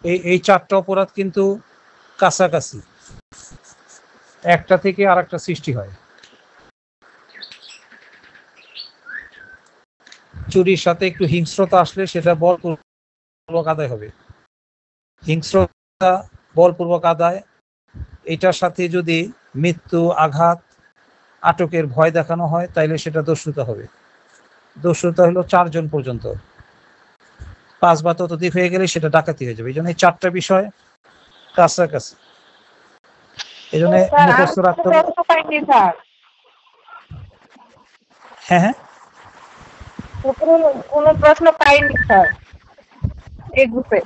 এই চারটা অপরাধ কিন্তু কাছাকাছি, একটা থেকে আর একটা সৃষ্টি হয়। চুরির সাথে একটু হিংস্রতা আসলে সেটা বলপূর্বক আদায় হবে। হিংস্রতা, বলপূর্বক আদায়, এটার সাথে যদি মৃত্যু, আঘাত, আটকের ভয় দেখানো হয় তাইলে সেটা দস্যুতা হবে। দস্যুতা হলো 4 জন পর্যন্ত, 5 বা ততোধিক হয়ে গেলে সেটা ডাকাতি হয়ে যাবে। এই জন্য এই 4টা বিষয় কাছাকাছি, এই জন্য মুখস্থ রাখতে হবে। হ্যাঁ হ্যাঁ, কোন প্রশ্ন পাইনি স্যার এই গ্রুপে।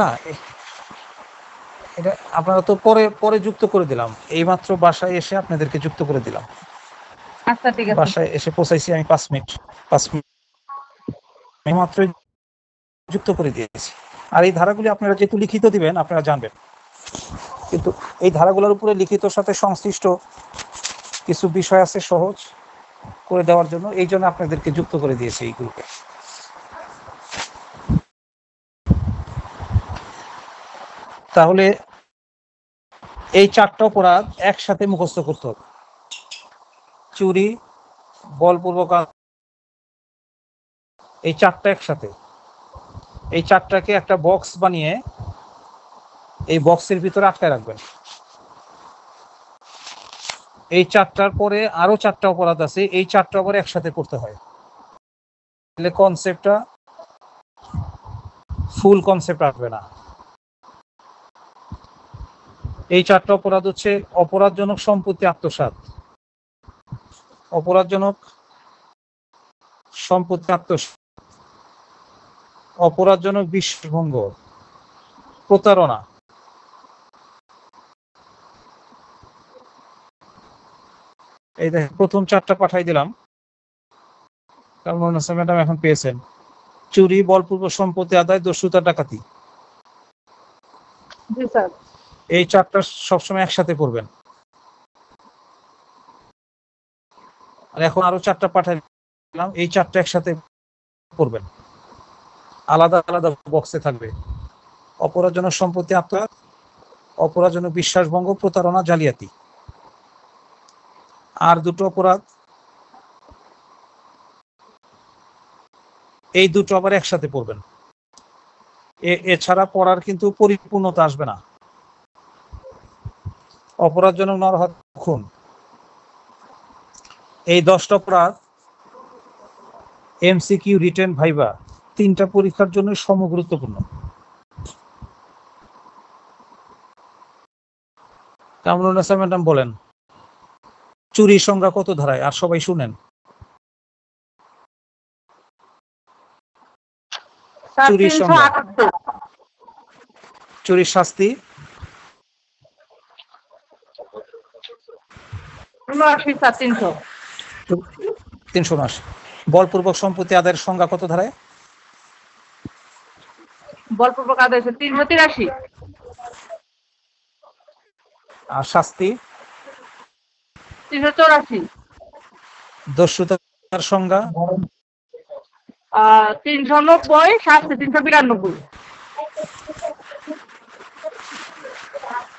না এটা আপনারা তো পরে পরে যুক্ত করে দিলাম, এইমাত্র বাসায় এসে আপনাদেরকে যুক্ত করে দিলাম। আচ্ছা ঠিক আছে, বাসায় এসে পৌঁছাইছি আমি 5 মিনিট মাত্র যুক্ত করে দিয়েছি। আর এই ধারাগুলি আপনারা যেহেতু লিখিত দিবেন আপনারা জানবেন, কিন্তু এই ধারাগুলোর উপরে লিখিতর সাথে সংশ্লিষ্ট কিছু বিষয় আছে সহজ করে দেওয়ার জন্য, এই জন্য আপনাদেরকে যুক্ত করে দিয়েছি এই গ্রুপে। তাহলে এই 4টা অপরাধ একসাথে মুখস্থ করতে হবে। চুরি, বলপূর্বক, এই 4টা একসাথে। এই 4টাকে একটা বক্স বানিয়ে এই বক্সের ভিতরে আটকায় রাখবেন। এই 4টার পরে আরো 4টা অপরাধ আছে, এই 4টা আবার একসাথে করতে হয়, তাহলে কনসেপ্টটা ফুল কনসেপ্ট আসবে না। এই 4টা অপরাধ হচ্ছে অপরাধজনক সম্পত্তি আত্মসাৎ, অপরাধজনক সম্পত্তি আত্মসাৎ, অপরাধজনক বিশ্বাসভঙ্গ, প্রতারণা। এই দেখেন প্রথম 4টা পাঠাই দিলাম, কারণ ম্যাডাম এখন পেয়েছেন। চুরি, বলপূর্বক সম্পত্তি আদায়, দস্যুতা, ডাকাতি। জি স্যার। এই 4টা সবসময় একসাথে পড়বেন। আর এখন আরো 4টা পাঠাই দিলাম, এই 4টা একসাথে পড়বেন, আলাদা আলাদা বক্সে থাকবে। অপরাধজনক সম্পত্তি আত্মসাৎ, অপরাধজনক বিশ্বাসভঙ্গ, প্রতারণা, জালিয়াতি। আর দুটো অপরাধ, এই দুটো আবার একসাথে পড়বেন। এছাড়া পড়ার কিন্তু পরিপূর্ণতা আসবে না। অপরাধজনক নরহত্যা, খুন, এই 10টা অপরাধ এমসিকিউ, রিটেন, ভাইবা 3টা পরীক্ষার জন্য সমগুরুত্বপূর্ণ। কামরুন্নেসা ম্যাডাম বলেন চুরির সংখ্যা কত ধারায়, আর সবাই শুনেন। চুরির সংখ্যা, চুরির শাস্তি 379। বলপূর্বক সম্পত্তি আদায়ের সংখ্যা কত ধারায়? বলপূর্বক আদায় 383। আর শাস্তি 384। দস্যুতার সংজ্ঞা 390, শাস্তি 392।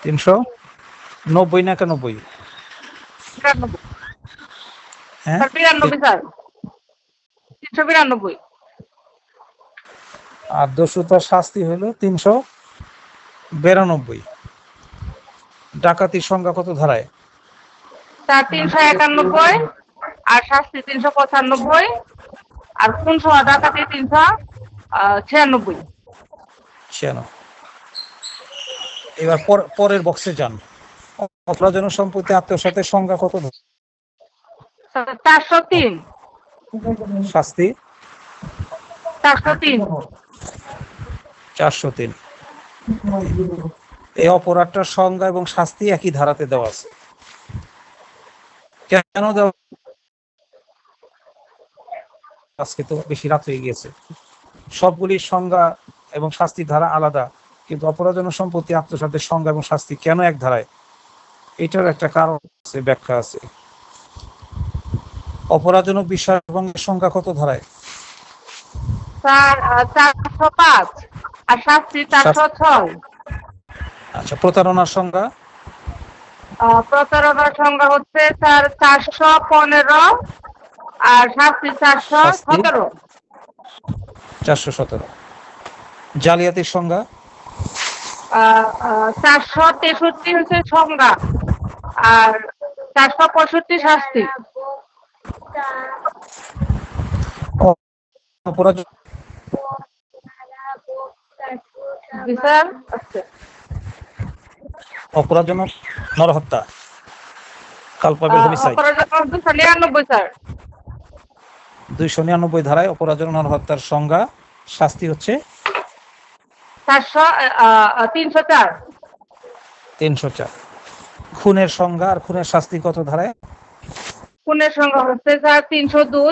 390 না 91? হ্যাঁ 92 স্যার, 392। আর দস্যুতার শাস্তি হলো 392। ডাকাতির সংখ্যা কত ধারায়? 391, আর শাস্তি 395, আর খুন সহ ডাকাতি 396। এবার পরের বক্সে যান। অপরাধজনক সম্পত্তি আত্মসাতের সংখ্যা কত? 403। শাস্তি 403। 403। এই অপরাধটার সংজ্ঞা এবং শাস্তি একই ধারাতে দেওয়া আছে। কেন দেওয়া? আজকে তো বেশি রাত হয়ে গিয়েছে, সবগুলির সংজ্ঞা এবং শাস্তির ধারা আলাদা, কিন্তু অপরাধজনক সম্পত্তি আত্মসাতের সংজ্ঞা এবং শাস্তি কেন এক ধারায়, এটার একটা কারণ আছে, ব্যাখ্যা আছে। অপরাধজনক বিশ্বাসভঙ্গের সংখ্যা কত ধারায়? স্যার 405 আর শাস্তি 406। আচ্ছা, প্রতারণার সংজ্ঞা? প্রতারণার সংখ্যা হচ্ছে স্যার 415 আর শাস্তি শাস্তি 417। 417। জালিয়াতির সংজ্ঞা? 463 হচ্ছে সংজ্ঞা আর 465 শাস্তি। অপরাধ? জি স্যার। আচ্ছা। অপরাধজনক নরহত্যা, কালপাবেল হোমিসাইড। অপরাধজনক 299 স্যার। 299 ধারায় অপরাধজনক নরহত্যার সংজ্ঞা, শাস্তি হচ্ছে 304। 304। খুনের সংজ্ঞা আর খুনের শাস্তি কত ধারায়? খুনের সংখ্যা হচ্ছে স্যার 302।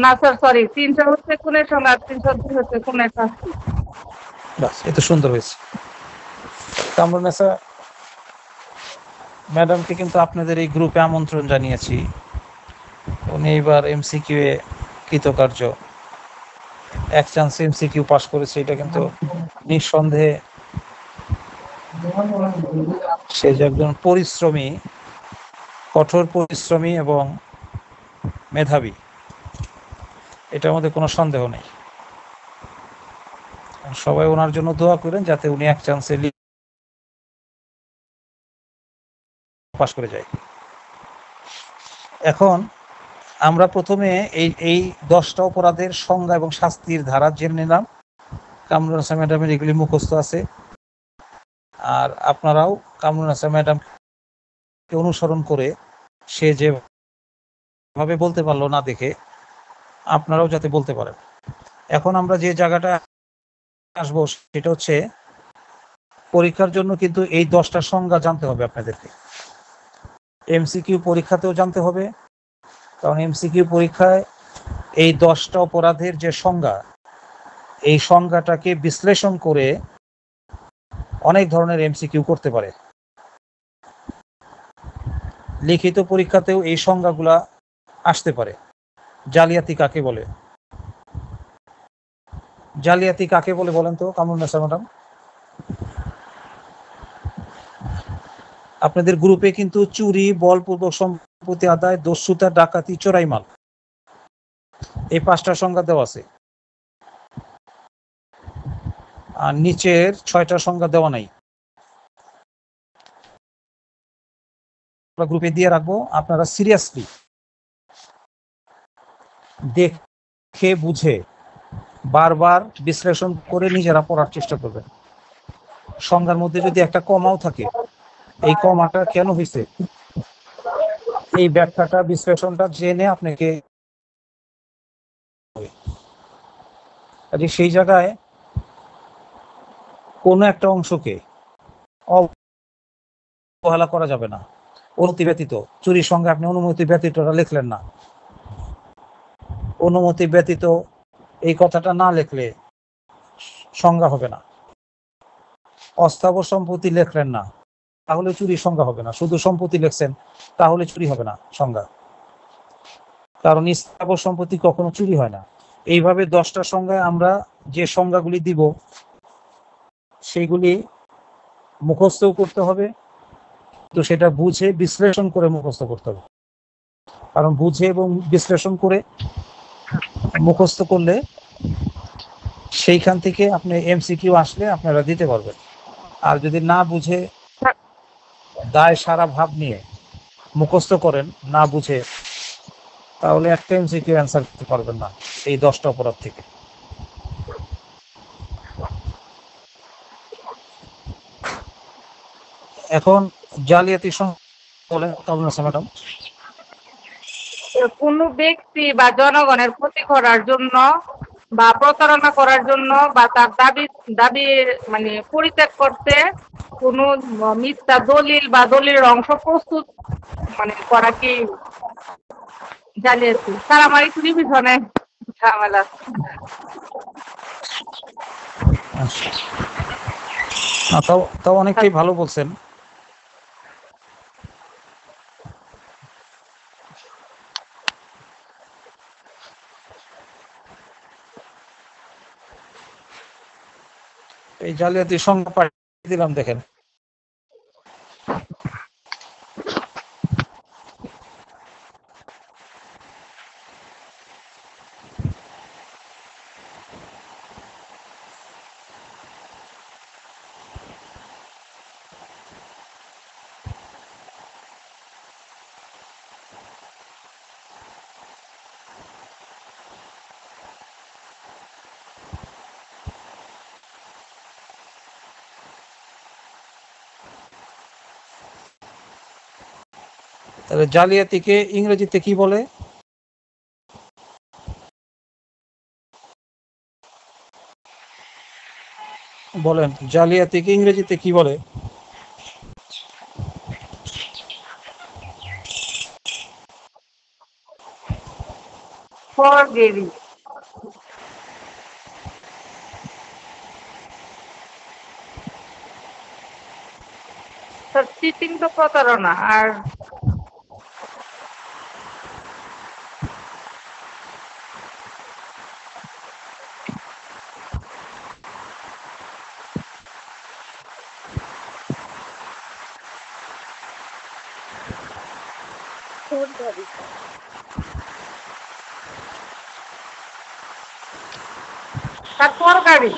না স্যার সরি, 300 হচ্ছে খুনের সংখ্যা, 302 হচ্ছে খুনের শাস্তি। বাস, এত সুন্দর হয়েছে। কামরুন্নেসা ম্যাডামকে কিন্তু আপনাদের এই গ্রুপে আমন্ত্রণ জানিয়েছি। উনি এইবার এমসিকিউ এ কৃতকার্য, এক চান্সে এমসিকিউ পাস করেছে। এটা কিন্তু নিঃসন্দেহে সে যে একজন পরিশ্রমী, কঠোর পরিশ্রমী এবং মেধাবী, এটার মধ্যে কোনো সন্দেহ নেই। সবাই ওনার জন্য দোয়া করেন যাতে উনি এক চান্সে পাস করে যায়। এখন আমরা প্রথমে এই 10টা অপরাধের সংজ্ঞা এবং শাস্তির ধারা জেনে নিলাম। কামরুন্নেসা ম্যাডামের এগুলি মুখস্থ আছে, আর আপনারাও কামরুন্নেসা ম্যাডামকে অনুসরণ করে সে যেভাবে বলতে পারলো না দেখে আপনারাও যাতে বলতে পারেন। এখন আমরা যে জায়গাটা আসবো সেটা হচ্ছে, পরীক্ষার জন্য কিন্তু এই 10টা সংজ্ঞা জানতে হবে আপনাদেরকে। এমসিকিউ পরীক্ষাতেও জানতে হবে, কারণ এমসিকিউ পরীক্ষায় এই 10টা অপরাধের যে সংজ্ঞা, এই সংজ্ঞাটাকে বিশ্লেষণ করে অনেক ধরনের এমসিকিউ করতে পারে। লিখিত পরীক্ষাতেও এই সংজ্ঞাগুলা আসতে পারে। জালিয়াতি কাকে বলে? জালিয়াতি কাকে বলে বলেন তো কামরুন্নেসা ম্যাডাম? আপনাদের গ্রুপে কিন্তু চুরি, বলপূর্বক সম্পত্তি আদায়, দস্যুতা, ডাকাতি, চোরাই মাল, এই 5টা সংজ্ঞা দেওয়া আছে, আর নিচের 6টা সংজ্ঞা দেওয়া নাই। গ্রুপে দিয়ে রাখবো, আপনারা সিরিয়াসলি দেখে বুঝে বারবার বিশ্লেষণ করে নিজেরা পড়ার চেষ্টা করবেন। সংজ্ঞার মধ্যে যদি একটা কমাও থাকে, এই কমাটা কেন হয়েছে, এই ব্যাখ্যাটা, বিশ্লেষণটা জেনে আপনাকে সেই জায়গায় কোনো একটা অংশকে অবহেলা করা যাবে না। অনুমতি ব্যতীত, চুরির সঙ্গে আপনি অনুমতি ব্যতীতটা লিখলেন না, অনুমতি ব্যতীত এই কথাটা না লিখলে সংজ্ঞা হবে না। অস্থাবর সম্পত্তি লিখলেন না, তাহলে চুরির সংজ্ঞা হবে না। শুধু সম্পত্তি লিখছেন, তাহলে চুরি হবে না সংজ্ঞা, কারণ স্থাবর সম্পত্তি কখনো চুরি হয় না। এইভাবে 10টা সংজ্ঞায় আমরা যে সংজ্ঞাগুলি দিব সেইগুলি মুখস্থও করতে হবে, তো সেটা বুঝে বিশ্লেষণ করে মুখস্থ করতে হবে। কারণ বুঝে এবং বিশ্লেষণ করে মুখস্থ করলে সেইখান থেকে আপনি এমসিকিউ আসলে আপনারা দিতে পারবেন। আর যদি না বুঝে দায় সারা ভাব নিয়ে মুখস্থ করেন না বুঝে, তাহলে একটা এমসিকিউ অ্যান্সার করতে পারবেন না এই 10টা অপরাধ থেকে। এখন জালিয়াতি বলেন কামরুন্নেসা ম্যাডাম। কোনো ব্যক্তি বা জনগণের ক্ষতি করার জন্য বা প্রতারণা করার জন্য বা তার দাবি দাবি মানে পরিত্যাগ করতে কোনো মিথ্যা দলিল বা দলিলের অংশ প্রস্তুত মানে করা কি জালিয়াতি? স্যার আমার একটু রিভিশনে ঝামেলা। তাও অনেকটাই ভালো বলছেন। এই জালিয়াতি সংজ্ঞা পাঠিয়ে দিলাম, দেখেন। তাহলে জালিয়াতিকে ইংরেজিতে কি বলে? বলেন, জালিয়াতিকে ইংরেজিতে কি বলে? ফরগেরি। চিটিং তো প্রতারণা। আর তার ফরগারি।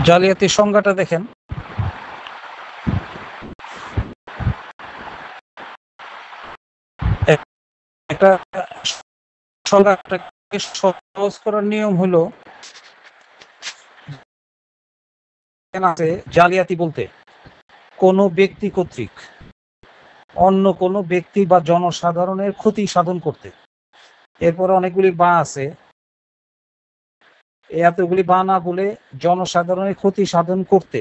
জালিয়াতির সংজ্ঞাটা দেখেন। একটা সংজ্ঞাটাকে সহজ করার নিয়ম হলো, জালিয়াতি বলতে কোনো ব্যক্তি কর্তৃক অন্য কোনো ব্যক্তি বা জনসাধারণের ক্ষতি সাধন করতে। এরপরে অনেকগুলি বা আছে, এতগুলি বা না বলে জনসাধারণের ক্ষতি সাধন করতে,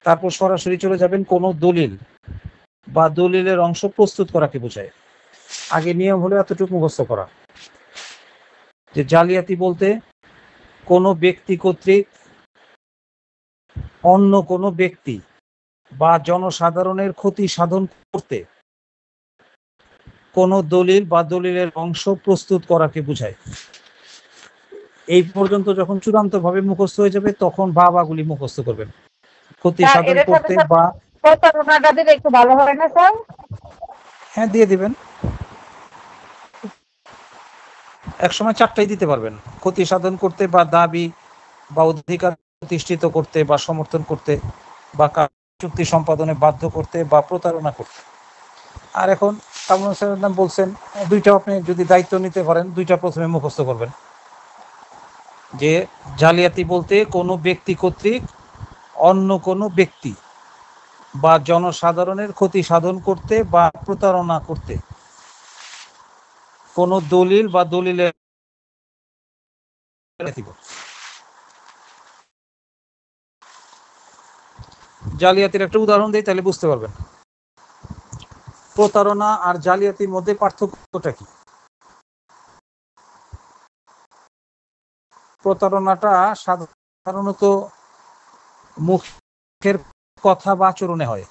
তারপর সরাসরি চলে যাবেন কোনো দলিল বা দলিলের অংশ প্রস্তুত করাকে বোঝায়। আগে নিয়ম হলো এতটুকু মুখস্থ করা, যে জালিয়াতি বলতে কোনো ব্যক্তি কর্তৃক অন্য কোনো ব্যক্তি বা জনসাধারণের ক্ষতি সাধন করতে কোনো দলিল বা দলিলের অংশ প্রস্তুত করাকে বোঝায়। এই পর্যন্ত যখন চূড়ান্ত ভাবে মুখস্থ হয়ে যাবে তখন বাগুলি মুখস্থ করবেন। ক্ষতি সাধন করতে বা প্রতারণাটা দিলে একটু ভালো হয় না স্যার? হ্যাঁ, দিয়ে দিবেন। একসময় চারটাই দিতে পারবেন, ক্ষতি সাধন করতে বা দাবি বা অধিকার প্রতিষ্ঠিত করতে বা সমর্থন করতে বা চুক্তি সম্পাদনে বাধ্য করতে বা প্রতারণা করতে। আর এখন কামরুল হাসান বলছেন দুইটা আপনি যদি দায়িত্ব নিতে পারেন, দুইটা প্রথমে মুখস্থ করবেন, যে জালিয়াতি বলতে কোনো ব্যক্তি কর্তৃক অন্য কোনো ব্যক্তি বা জনসাধারণের ক্ষতি সাধন করতে বা প্রতারণা করতে কোনো দলিল বা দলিলের। জালিয়াতির একটা উদাহরণ দিই, তাহলে বুঝতে পারবেন প্রতারণা আর জালিয়াতির মধ্যে পার্থক্যটা কি। প্রতারণাটা সাধারণত মুখের কথা বা আচরণে হয়,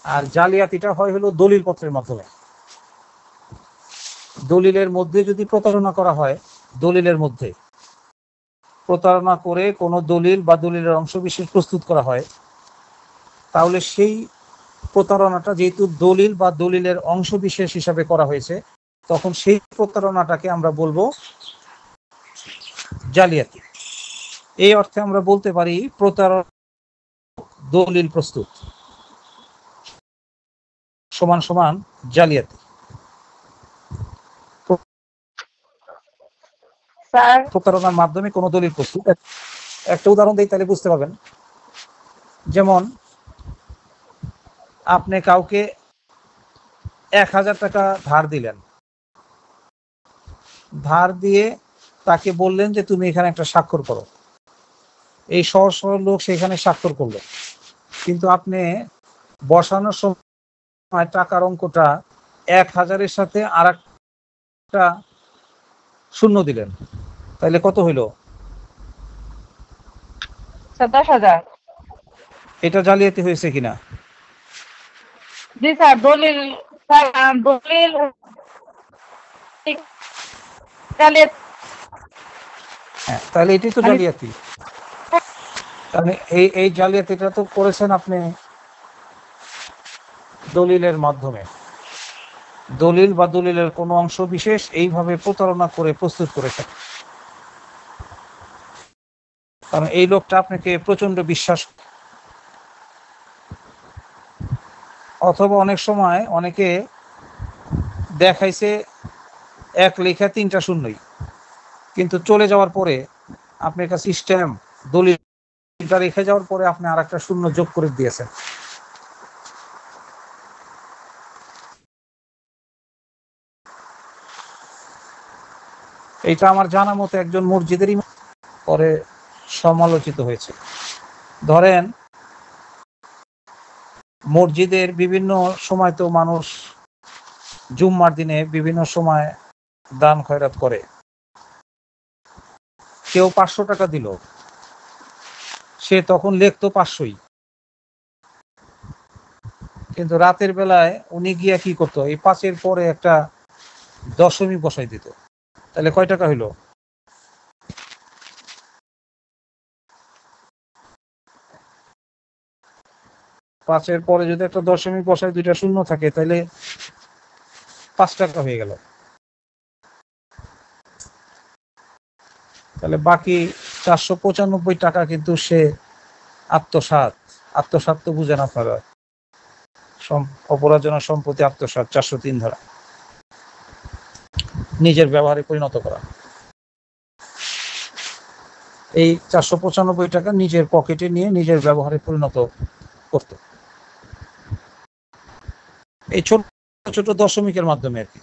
আর জালিয়াতিটা হয় হলো দলিল পত্রের মাধ্যমে। দলিলের মধ্যে যদি প্রতারণা করা হয়, দলিলের মধ্যে প্রতারণা করে কোনো দলিল বা দলিলের অংশবিশেষ প্রস্তুত করা হয়, তাহলে সেই প্রতারণাটা যেহেতু দলিল বা দলিলের অংশবিশেষ হিসাবে করা হয়েছে, তখন সেই প্রতারণাটাকে আমরা বলবো জালিয়াতি। এই অর্থে আমরা বলতে পারি প্রতারক দলিল প্রস্তুত সমান সমান জালিয়াতি। স্যার প্রতারণার মাধ্যমে কোনো দলিল প্রস্তুত। একটা উদাহরণ দিই তাহলে বুঝতে পারবেন। যেমন আপনি কাউকে 1000 টাকা ধার দিলেন, ধার দিয়ে তাকে বললেন যে তুমি এখানে একটা স্বাক্ষর করো। এই সহজ সরল লোক সেখানে স্বাক্ষর করলো, কিন্তু আপনি বসানোর সময় টাকার অঙ্কটা 1000-এর সাথে আর একটা শূন্য দিলেন, তাহলে কত হইল? 10,000। এটা জালিয়াতি হয়েছে কিনা? জি স্যার, দলিল স্যার, দলিল হ্যাঁ, তাহলে এটাই তো জালিয়াতি। তাহলে এই জালিয়াতিটা তো করেছেন আপনি দলিলের মাধ্যমে। দলিল বা দলিলের কোনো অংশ বিশেষ এইভাবে প্রতারণা করে প্রস্তুত করেছেন, কারণ এই লোকটা আপনাকে প্রচন্ড বিশ্বাস। অথবা অনেক সময় অনেকে দেখাইছে 1 লেখা 3টা শূন্যই, কিন্তু চলে যাওয়ার পরে আপনার কাছে স্ট্যাম্প দলিলটা রেখে যাওয়ার পরে আপনি আর একটা শূন্য যোগ করে দিয়েছেন। এটা আমার জানা মতো একজন মসজিদেরই পরে সমালোচিত হয়েছে। ধরেন মসজিদের বিভিন্ন সময় তো মানুষ জুম্মার দিনে বিভিন্ন সময় দান খয়রাত করে। কেউ 500 টাকা দিল, সে তখন লিখতো 500ই, কিন্তু রাতের বেলায় উনি গিয়া কি করতো, এই 5-এর পরে একটা দশমিক বসাই দিত। তাহলে কয় টাকা হইল? পাঁচের পরে যদি একটা দশমিক বসায় 2টা শূন্য থাকে, তাহলে 5 টাকা হয়ে গেল। তাহলে বাকি 495 টাকা কিন্তু সে আত্মসাৎ তো বুঝেন আপনারা, অপরাধজনক সম্পত্তি আত্মসাৎ, 403 ধারা, নিজের ব্যবহারে পরিণত করা। এই 495 টাকা নিজের পকেটে নিয়ে নিজের ব্যবহারে পরিণত করত, এই ছোট ছোট দশমিকের মাধ্যমে আর কি।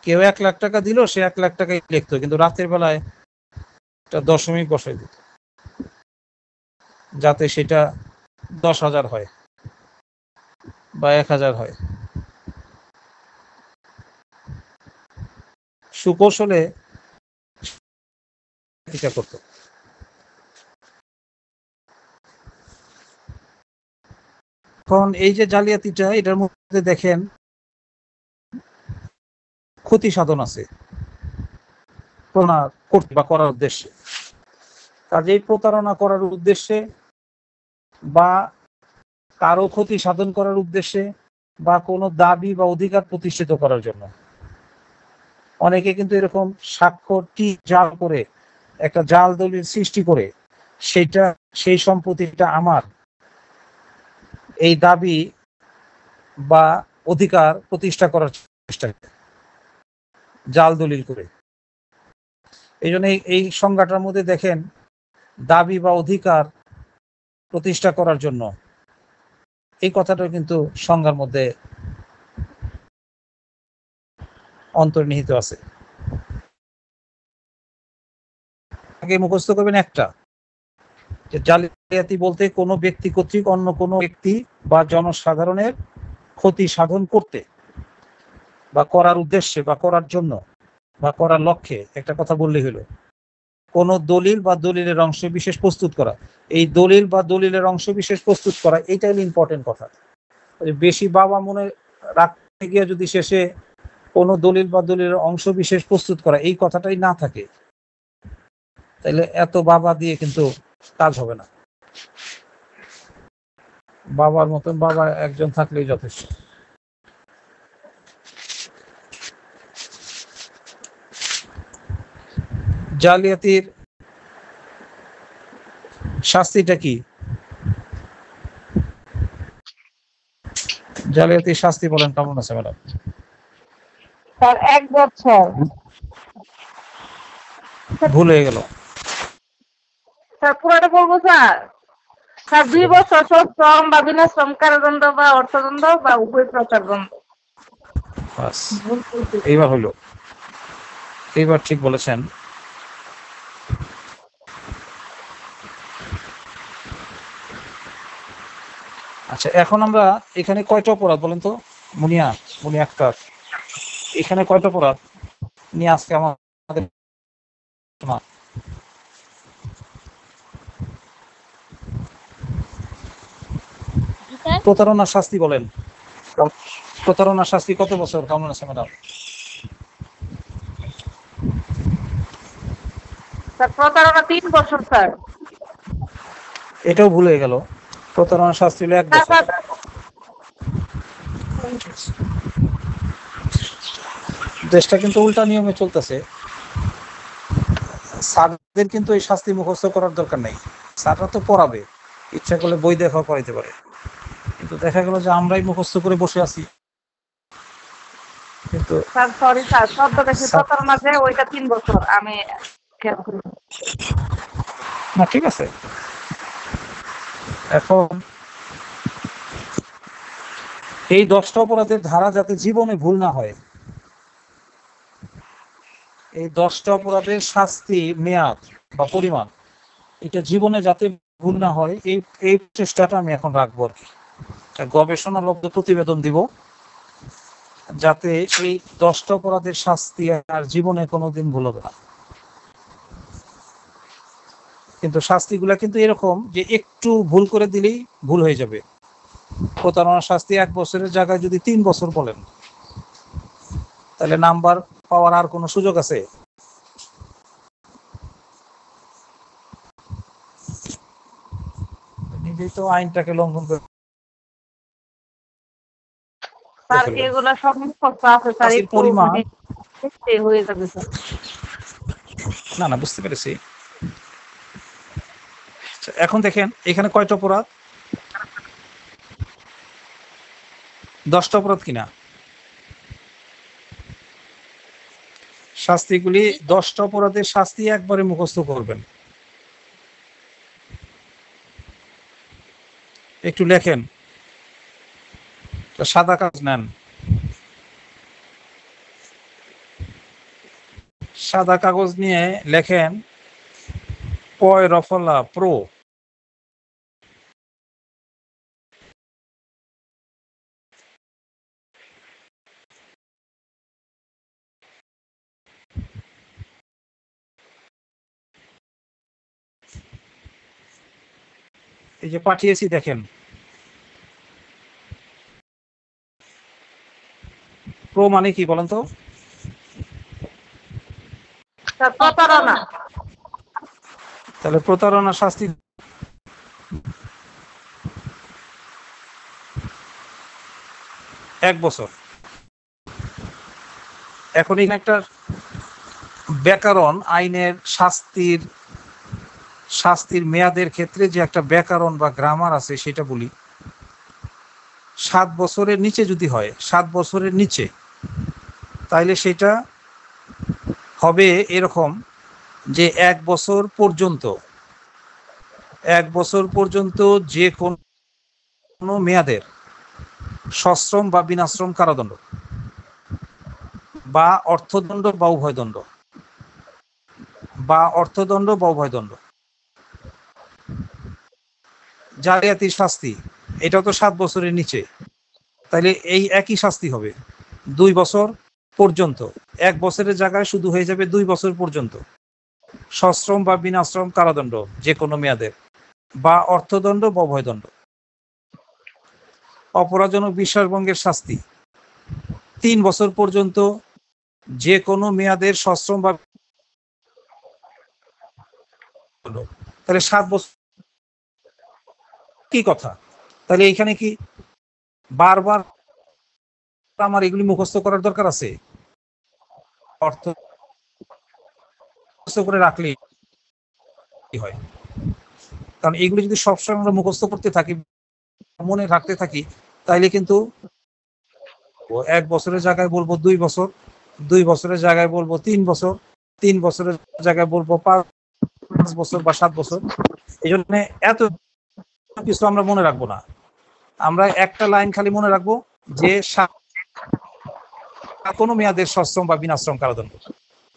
কেউ 1 লাখ টাকা দিল, সে 1 লাখ টাকাই লিখতো, কিন্তু রাতের বেলায় একটা দশমিক বসাই দিত, যাতে সেটা 10,000 হয় বা 1000 হয়। সুকৌশলে এটা করত। এখন এই যে জালিয়াতিটা, এটার মধ্যে দেখেন ক্ষতি সাধন আছে করার উদ্দেশ্যে। কাজেই প্রতারণা করার উদ্দেশ্যে বা কারো ক্ষতি সাধন করার উদ্দেশ্যে বা কোনো দাবি বা অধিকার প্রতিষ্ঠিত করার জন্য অনেকে কিন্তু এরকম স্বাক্ষরটি জাল করে একটা জাল দলিল সৃষ্টি করে সেই সম্পত্তিটা আমার, এই দাবি বা অধিকার প্রতিষ্ঠা করার চেষ্টা করে জাল দলিল করে। এই জন্য এই সংজ্ঞাটার মধ্যে দেখেন দাবি বা অধিকার প্রতিষ্ঠা করার জন্য, এই কথাটা কিন্তু সংজ্ঞার মধ্যে অন্তর্নিহিত আছে। আগে মুখস্থ করবেন একটা, যে জালিয়াতি বলতে কোনো ব্যক্তি কর্তৃক অন্য কোনো ব্যক্তি বা জনসাধারণের ক্ষতি সাধন করতে বা করার উদ্দেশ্যে বা করার জন্য বা করার লক্ষ্যে, একটা কথা বললেই হলো, কোন দলিল বা দলিলের অংশ বিশেষ প্রস্তুত করা। এই দলিল বা দলিলের অংশ বিশেষ প্রস্তুত করা, এইটা হলো ইম্পর্টেন্ট কথা। বেশি বাবা মনে রাখতে গিয়ে যদি শেষে কোন দলিল বা দলিলের অংশ বিশেষ প্রস্তুত করা এই কথাটাই না থাকে, তাহলে এত বাবা দিয়ে কিন্তু কাজ হবে না। বাবার মতন বাবা একজন থাকলেই যথেষ্ট। জালিয়াতির শাস্তিটা কি? জালিয়াতির শাস্তি বলেন, কেমন আছে ম্যাডাম? স্যার 1 বছর। ভুল হয়ে গেল স্যার পুরোটা বলবো স্যার? স্যার 2 বছর সশ্রম বা বিনাশ্রম কারাদণ্ড বা অর্থদণ্ড বা উভয় প্রকার দণ্ড। বাস, এইবার হলো, এইবার ঠিক বলেছেন। আচ্ছা, এখন আমরা এখানে কয়টা অপরাধ বলেন তো মুনিয়া আক্তার, এখানে কয়টা অপরাধ নিয়ে আজকে আমাদের প্রতারণার শাস্তি বলেন। প্রতারণার শাস্তি কত বছর? কেমন আছে ম্যাডাম? স্যার প্রতারণা 3 বছর স্যার। এটাও ভুল হয়ে গেল, প্রতারণার শাস্তি হলো 1 বছর। দেশটা কিন্তু উল্টা নিয়মে চলতেছে। স্যারদের কিন্তু এই শাস্তি মুখস্থ করার দরকার নেই, স্যাররা তো পড়াবে, ইচ্ছা করলে বই দেখাও করাইতে পারে, কিন্তু দেখা গেল যে আমরাই মুখস্থ করে বসে আছি। কিন্তু স্যার সরি স্যার, ছদ্মবেশী প্রতারণা যে ওইটা 3 বছর আমি খেয়াল করি না, ঠিক আছে। এখন এই 10টা অপরাধের ধারা যাতে জীবনে ভুল না হয়, এই 10টা অপরাধের শাস্তি মেয়াদ বা পরিমাণ এটা জীবনে যাতে ভুল না হয়, এই চেষ্টাটা আমি এখন রাখবো আর কি। গবেষণালব্ধ প্রতিবেদন দিব যাতে এই 10টা অপরাধের শাস্তি আর জীবনে কোনোদিন ভুল হবে না। কিন্তু শাস্তিগুলা কিন্তু এরকম যে একটু ভুল করে দিলেই ভুল হয়ে যাবে। প্রতারণার শাস্তি 1 বছরের জায়গায় যদি 3 বছর বলেন, তাহলে নাম্বার পাওয়ার আর কোনো সুযোগ আছে? নিজেই তো আইনটাকে লঙ্ঘন করে। স্যার এগুলা সব মুখস্থ আছে স্যার, একটু পরিমাণ হয়ে যাবে স্যার। না বুঝতে পেরেছি। এখন দেখেন এখানে কয়টা অপরাধ? 10টা অপরাধ কিনা? শাস্তিগুলি 10টা অপরাধের শাস্তি একবারে মুখস্থ করবেন। একটু লেখেন, সাদা কাগজ নেন, সাদা কাগজ নিয়ে লেখেন পয়রফলা প্রো। এই যে পাঠিয়েছি দেখেন, প্রো মানে কি বলেন তো? প্রতারণা। তাহলে প্রতারণা শাস্তি 1 বছর। এখন এখানে একটা ব্যাকরণ আইনের শাস্তির মেয়াদের ক্ষেত্রে যে একটা ব্যাকরণ বা গ্রামার আছে সেটা বলি। 7 বছরের নিচে যদি হয়, 7 বছরের নিচে, তাইলে সেটা হবে এরকম যে 1 বছর পর্যন্ত যে কোনো মেয়াদের সশ্রম বা বিনাশ্রম কারাদণ্ড বা অর্থদণ্ড বা উভয়দণ্ড জালিয়াতির শাস্তি এটা তো 7 বছরের নিচে, তাহলে এই একই শাস্তি হবে 2 বছর পর্যন্ত। 1 বছরের জায়গায় শুধু হয়ে যাবে 2 বছর পর্যন্ত। সশ্রম বা বিনাশ্রম কারাদণ্ড যে কোনো মেয়াদের, বা অর্থদণ্ড বা অভয়দণ্ড। অপরাধজনক বিশ্বাসভঙ্গের শাস্তি 3 বছর পর্যন্ত যে কোনো মেয়াদের সশ্রম বা, তাহলে 7 বছর কি কথা? তাহলে এখানে কি বারবার আমার এগুলি মুখস্থ করার দরকার আছে? অর্থ করে রাখলে কি হয়? কারণ এগুলি যদি সবসময় আমরা মুখস্থ করতে থাকি, মনে রাখতে থাকি, তাইলে কিন্তু 1 বছরের জায়গায় বলবো 2 বছর, 2 বছরের জায়গায় বলবো 3 বছর, 3 বছরের জায়গায় বলবো 5 বছর বা 7 বছর। এই জন্য এত কিছু আমরা মনে রাখবো না। আমরা একটা লাইন খালি মনে রাখবো যে কোনো মেয়াদের সশ্রম বা বিনাশ্রম কারাদণ্ড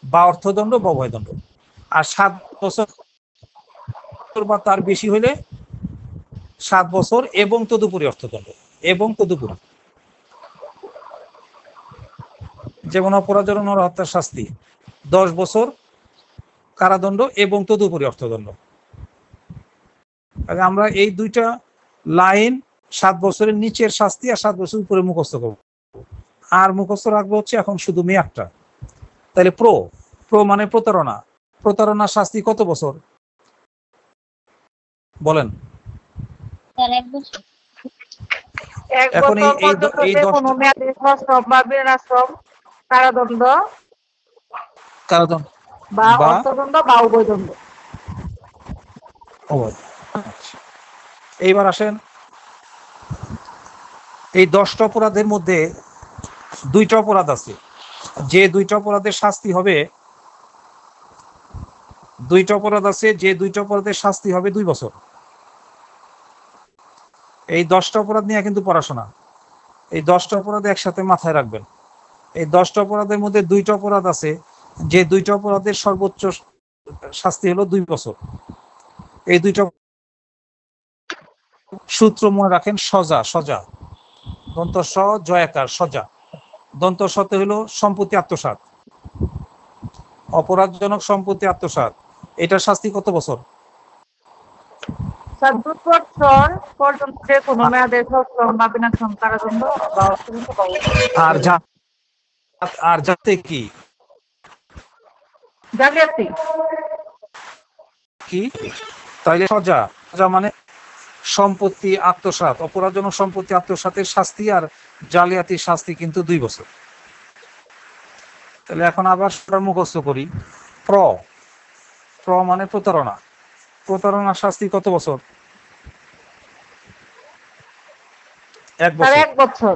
বা অর্থদণ্ড বা অভয়দণ্ড। আর 7 বছর বা তার বেশি হলে 7 বছর এবং তদুপরি অর্থদণ্ড, এবং তদুপরি। যেমন অপরাধজনক নরহত্যার শাস্তি 10 বছর কারাদণ্ড এবং তদুপরি অর্থদণ্ড। আমরা এই দুইটা লাইন 7 বছরের নিচের শাস্তি আর 7 বছর উপরে মুখস্থ করবো, আর মুখস্থ রাখবো হচ্ছে এখন শুধু মেয়াদটা। তাহলে প্রো মানে প্রতারণা, প্রতারণার শাস্তি কত বছর বলেন? এখন এই কারাদণ্ড বা অর্থদণ্ড বা অভয়দণ্ড। এইবার আসেন, এই 10টা অপরাধের মধ্যে 2টা অপরাধ আছে যে 2টা অপরাধের শাস্তি হবে, 2টা অপরাধ আছে যে 2টা অপরাধের শাস্তি হবে 2 বছর। এই 10টা অপরাধ নিয়ে কিন্তু পড়াশোনা, এই 10টা অপরাধ একসাথে মাথায় রাখবেন। এই 10টা অপরাধের মধ্যে 2টা অপরাধ আছে যে 2টা অপরাধের সর্বোচ্চ শাস্তি হলো 2 বছর। এই 2টা সূত্র মনে রাখেন। সজা দন্ত স জয়াকার সজা, দন্ত সতে হলো সম্পত্তি আত্মসাৎ, অপরাধজনক সম্পত্তি আত্মসাৎ, এটার শাস্তি কত বছর? 7 বছর পর্যন্ত যে কোনো মেয়াদের সশ্রম বা বিনাশ্রম কারাদণ্ড বা অর্থদণ্ড। আর যাতে কি জালিয়াতি কি? তাইলে সজা মানে সম্পত্তি আত্মসাৎ, অপরাধজনক সম্পত্তি আত্মসাতের শাস্তি আর জালিয়াতির শাস্তি কিন্তু 2 বছর। তাহলে এখন আবার মুখস্থ করি। প্র মানে প্রতারণা, প্রতারণার শাস্তি কত বছর? 1 বছর।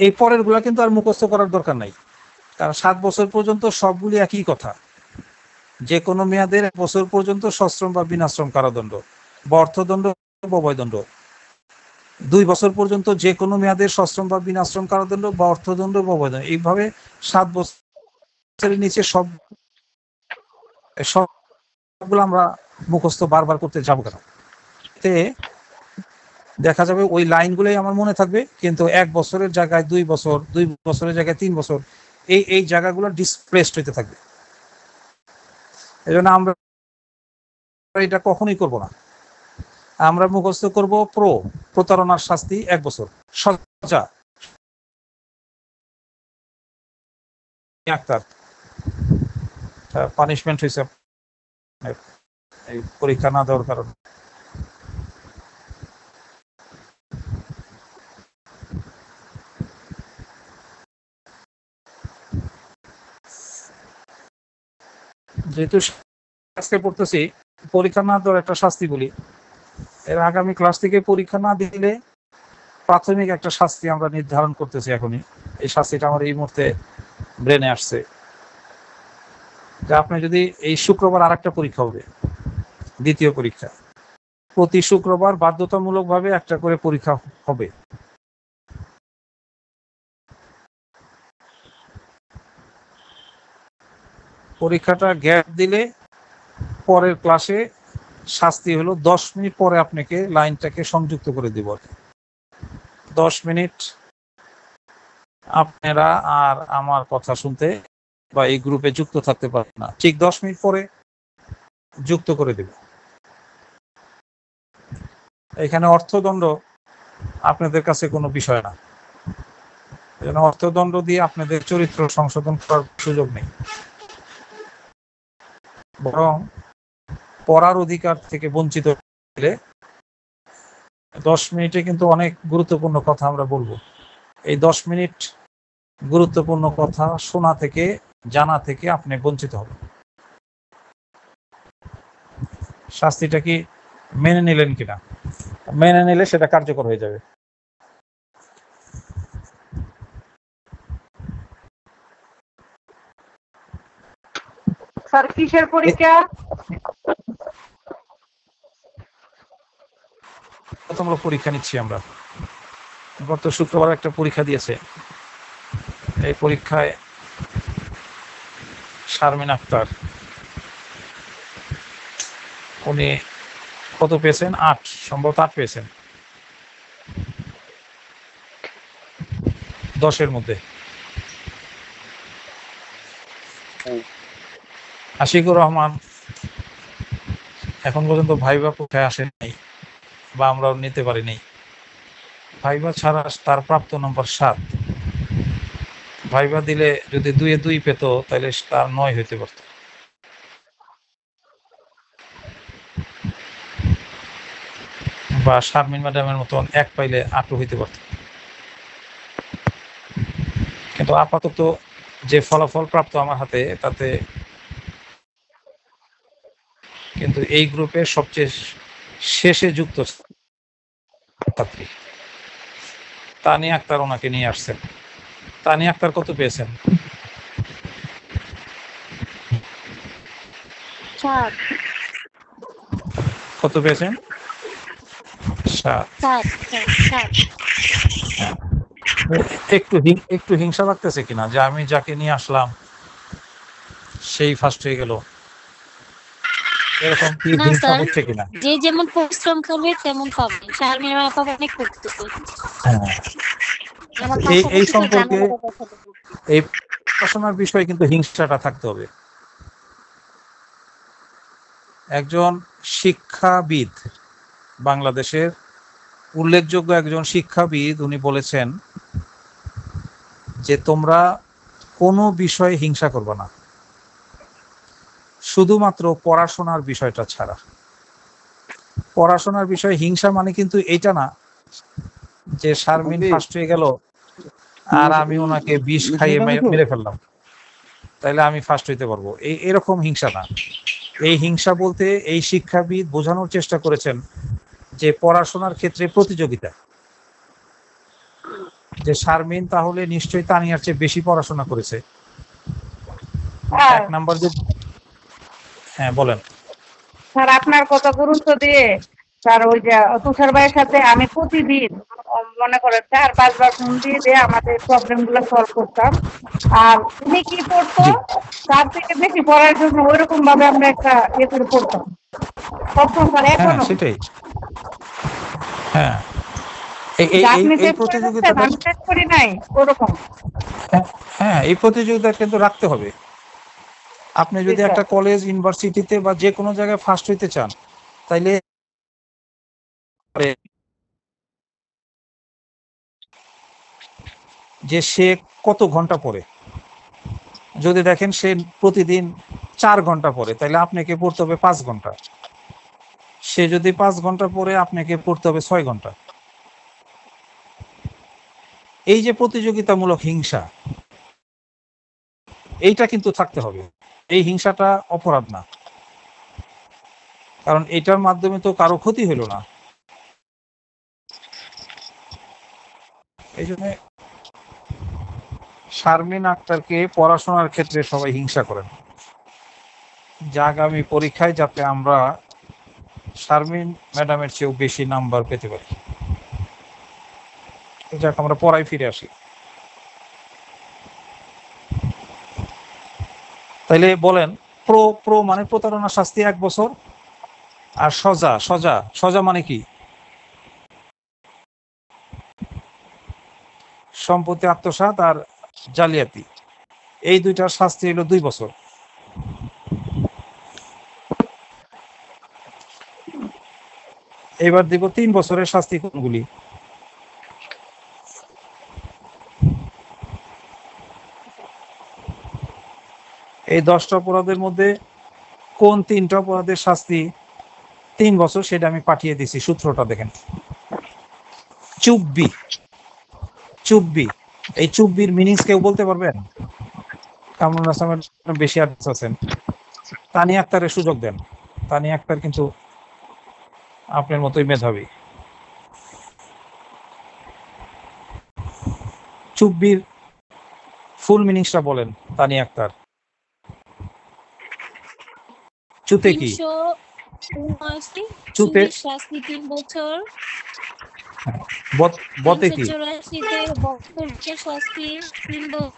এই পরের গুলা কিন্তু আর মুখস্থ করার দরকার নাই, কারণ 7 বছর পর্যন্ত সবগুলি একই কথা। যে কোনো মেয়াদের 1 বছর পর্যন্ত সশ্রম বা বিনাশ্রম কারাদণ্ড বা অর্থদণ্ড বা অভয়দণ্ড, 2 বছর পর্যন্ত যে কোনো মেয়াদের সশ্রম বা বিনাশ্রম কারাদণ্ড বা অর্থদণ্ড বা অভয়দণ্ড। এইভাবে 7 বছরের নিচে সবগুলো আমরা মুখস্থ বারবার করতে যাবো কেন? এতে দেখা যাবে ওই লাইনগুলোই আমার মনে থাকবে, কিন্তু 1 বছরের জায়গায় 2 বছর, 2 বছরের জায়গায় 3 বছর, এই জায়গাগুলো ডিসপ্লেসড হইতে থাকবে। এই জন্য আমরা এটা কখনোই করব না। আমরা মুখস্থ করব প্রতারণার শাস্তি 1 বছর, সজা পানিশমেন্ট হয়েছে এই পরীক্ষা না দেওয়ার কারণে। যেহেতু আজকে পড়তেছি পরীক্ষা না দেওয়ার একটা শাস্তি বলি, এর আগামী ক্লাস থেকে পরীক্ষা না দিলে প্রাথমিক একটা শাস্তি আমরা নির্ধারণ করতেছি এখনই। এই শাস্তিটা আমার এই মুহূর্তে ব্রেনে আসছে যে আপনি যদি এই শুক্রবার আরেকটা পরীক্ষা হবে, দ্বিতীয় পরীক্ষা, প্রতি শুক্রবার বাধ্যতামূলকভাবে একটা করে পরীক্ষা হবে। পরীক্ষাটা গ্যাপ দিলে পরের ক্লাসে শাস্তি হলো 10 মিনিট পরে আপনাকে লাইনটাকে সংযুক্ত করে দিব। 10 মিনিট আপনারা আর আমার কথা শুনতে বা এই গ্রুপে যুক্ত থাকতে পারেন না। ঠিক 10 মিনিট পরে যুক্ত করে দেবে। এখানে অর্থদণ্ড আপনাদের কাছে কোনো বিষয় না, এখানে অর্থদণ্ড দিয়ে আপনাদের চরিত্র সংশোধন করার সুযোগ নেই, বরং পড়ার অধিকার থেকে বঞ্চিত হলে 10 মিনিটে কিন্তু অনেক গুরুত্বপূর্ণ কথা আমরা বলবো। এই 10 মিনিট গুরুত্বপূর্ণ কথা শোনা থেকে, জানা থেকে আপনি বঞ্চিত হবেন। শাস্তিটা কি মেনে নিলেন কিনা? মেনে নিলে সেটা কার্যকর হয়ে যাবে। স্যার কিসের পরীক্ষা? আমরা পরীক্ষা নিচ্ছি আমরা। গত শুক্রবার একটা পরীক্ষা দিয়েছে, এই পরীক্ষায় শারমিন আক্তার, উনি কত পেয়েছেন? 8, সম্ভবত 8 পেয়েছেন 10-এর মধ্যে। আশিকুর রহমান এখন পর্যন্ত ভাইবা পরীক্ষায় আসেন নাই, বা আমরাও নিতে পারিনি। ভাইবা ছাড়া তার প্রাপ্ত নম্বর 7। ভাইবা দিলে যদি 2-এ 2 পেত তাহলে তার 9 হইতে পারত। বা শারমিন ম্যাডামের মতন 1 পাইলে 8 হইতে পারত। কিন্তু আপাতত যে ফলাফল প্রাপ্ত আমার হাতে, তাতে কিন্তু এই গ্রুপে সবচেয়ে শেষে যুক্ত ছাত্রী তানিয়া আক্তার, ওনাকে নিয়ে আসছেন। তানিয়া আক্তার কত পেয়েছেন? কত পেয়েছেন? 7। একটু হিংসা লাগতেছে কিনা যে আমি যাকে নিয়ে আসলাম সেই ফার্স্ট হয়ে গেল, এরকম কি হিংসা হচ্ছে কিনা? যে যেমন পরিশ্রম করবে তেমন পাবে। শারমিন আপা অনেক করতেছে। এই সম্পর্কে, এই পড়াশোনার বিষয়ে কিন্তু হিংসাটা থাকতে হবে। একজন শিক্ষাবিদ, বাংলাদেশের উল্লেখযোগ্য একজন শিক্ষাবিদ, উনি বলেছেন যে তোমরা কোনো বিষয়ে হিংসা করবে না, শুধুমাত্র পড়াশোনার বিষয়টা ছাড়া। পড়াশোনার বিষয়ে হিংসা মানে কিন্তু এইটা না যে শারমিন ফার্স্ট হয়ে গেল আর আমি ওনাকে বিষ খাইয়ে মেরে ফেললাম, তাইলে আমি ফার্স্ট হইতে পারবো, এরকম হিংসা না। এই হিংসা বলতে এই শিক্ষাবিদ বোঝানোর চেষ্টা করেছেন যে পড়াশোনার ক্ষেত্রে প্রতিযোগিতা, যে শারমিন তাহলে নিশ্চয়ই তানিয়ার চেয়ে বেশি পড়াশোনা করেছে। 1 নাম্বার যে, হ্যাঁ বলেন স্যার, আপনার কথা গুরুত্ব দিয়ে স্যার ওই যে তুষার ভাইয়ের সাথে আমি প্রতিদিন মনে করেন 4-5 বার ফোন দিয়ে আমাদের প্রবলেম গুলো সলভ করতাম। আর উনি কি পড়তো তার থেকে বেশি পড়ার জন্য ওইরকম ভাবে আমরা একটা ইয়ে করে পড়তাম সবসময়। এখন সেটাই, হ্যাঁ এই প্রতিযোগিতাটা করি নাই ওরকম। হ্যাঁ, এই প্রতিযোগিতা কিন্তু রাখতে হবে। আপনি যদি একটা কলেজ, ইউনিভার্সিটিতে বা যে কোনো জায়গায় ফার্স্ট হইতে চান, তাইলে যে সে কত ঘন্টা পড়ে, যদি দেখেন সে প্রতিদিন 4 ঘন্টা পড়ে, তাহলে আপনাকে পড়তে হবে 5 ঘন্টা। সে যদি 5 ঘন্টা পড়ে, আপনাকে পড়তে হবে 6 ঘন্টা। এই যে প্রতিযোগিতামূলক হিংসা, এইটা কিন্তু থাকতে হবে। এই হিংসাটা অপরাধ না, কারণ এটার মাধ্যমে তো কারো ক্ষতি হলো না। এই জন্য শারমিন আক্তারকে পড়াশোনার ক্ষেত্রে সবাই হিংসা করেন, যে আগামী পরীক্ষায় যাতে আমরা শারমিন ম্যাডামের চেয়েও বেশি নাম্বার পেতে পারি। যাক, আমরা পড়ায় ফিরে আসি। তাইলে বলেন, প্রো মানে প্রতারণা শাস্তি 1 বছর, আর সজা মানে কি? সম্পত্তি আত্মসাৎ আর জালিয়াতি, এই দুইটার শাস্তি হলো 2 বছর। এবার দিব 3 বছরের শাস্তি কোনগুলি। এই 10টা অপরাধের মধ্যে কোন 3টা অপরাধের শাস্তি 3 বছর সেটা আমি পাঠিয়ে দিছি। সূত্রটা দেখেন, চুব্বি। চুব্বি, এই চুব্বির মিনিংস কেউ বলতে পারবেন? কামরুল হাসানের বেশি আর্টস আছেন, তানিয়া আক্তারের সুযোগ দেন। তানিয়া আক্তার কিন্তু আপনার মতোই মেধাবী। চুব্বির ফুল মিনিংসটা বলেন তানিয়া আক্তার। চুতে কি? 379 চুতে শাস্তি 3 বছর। বতে কি? 384 বছর শাস্তি 3 বছর।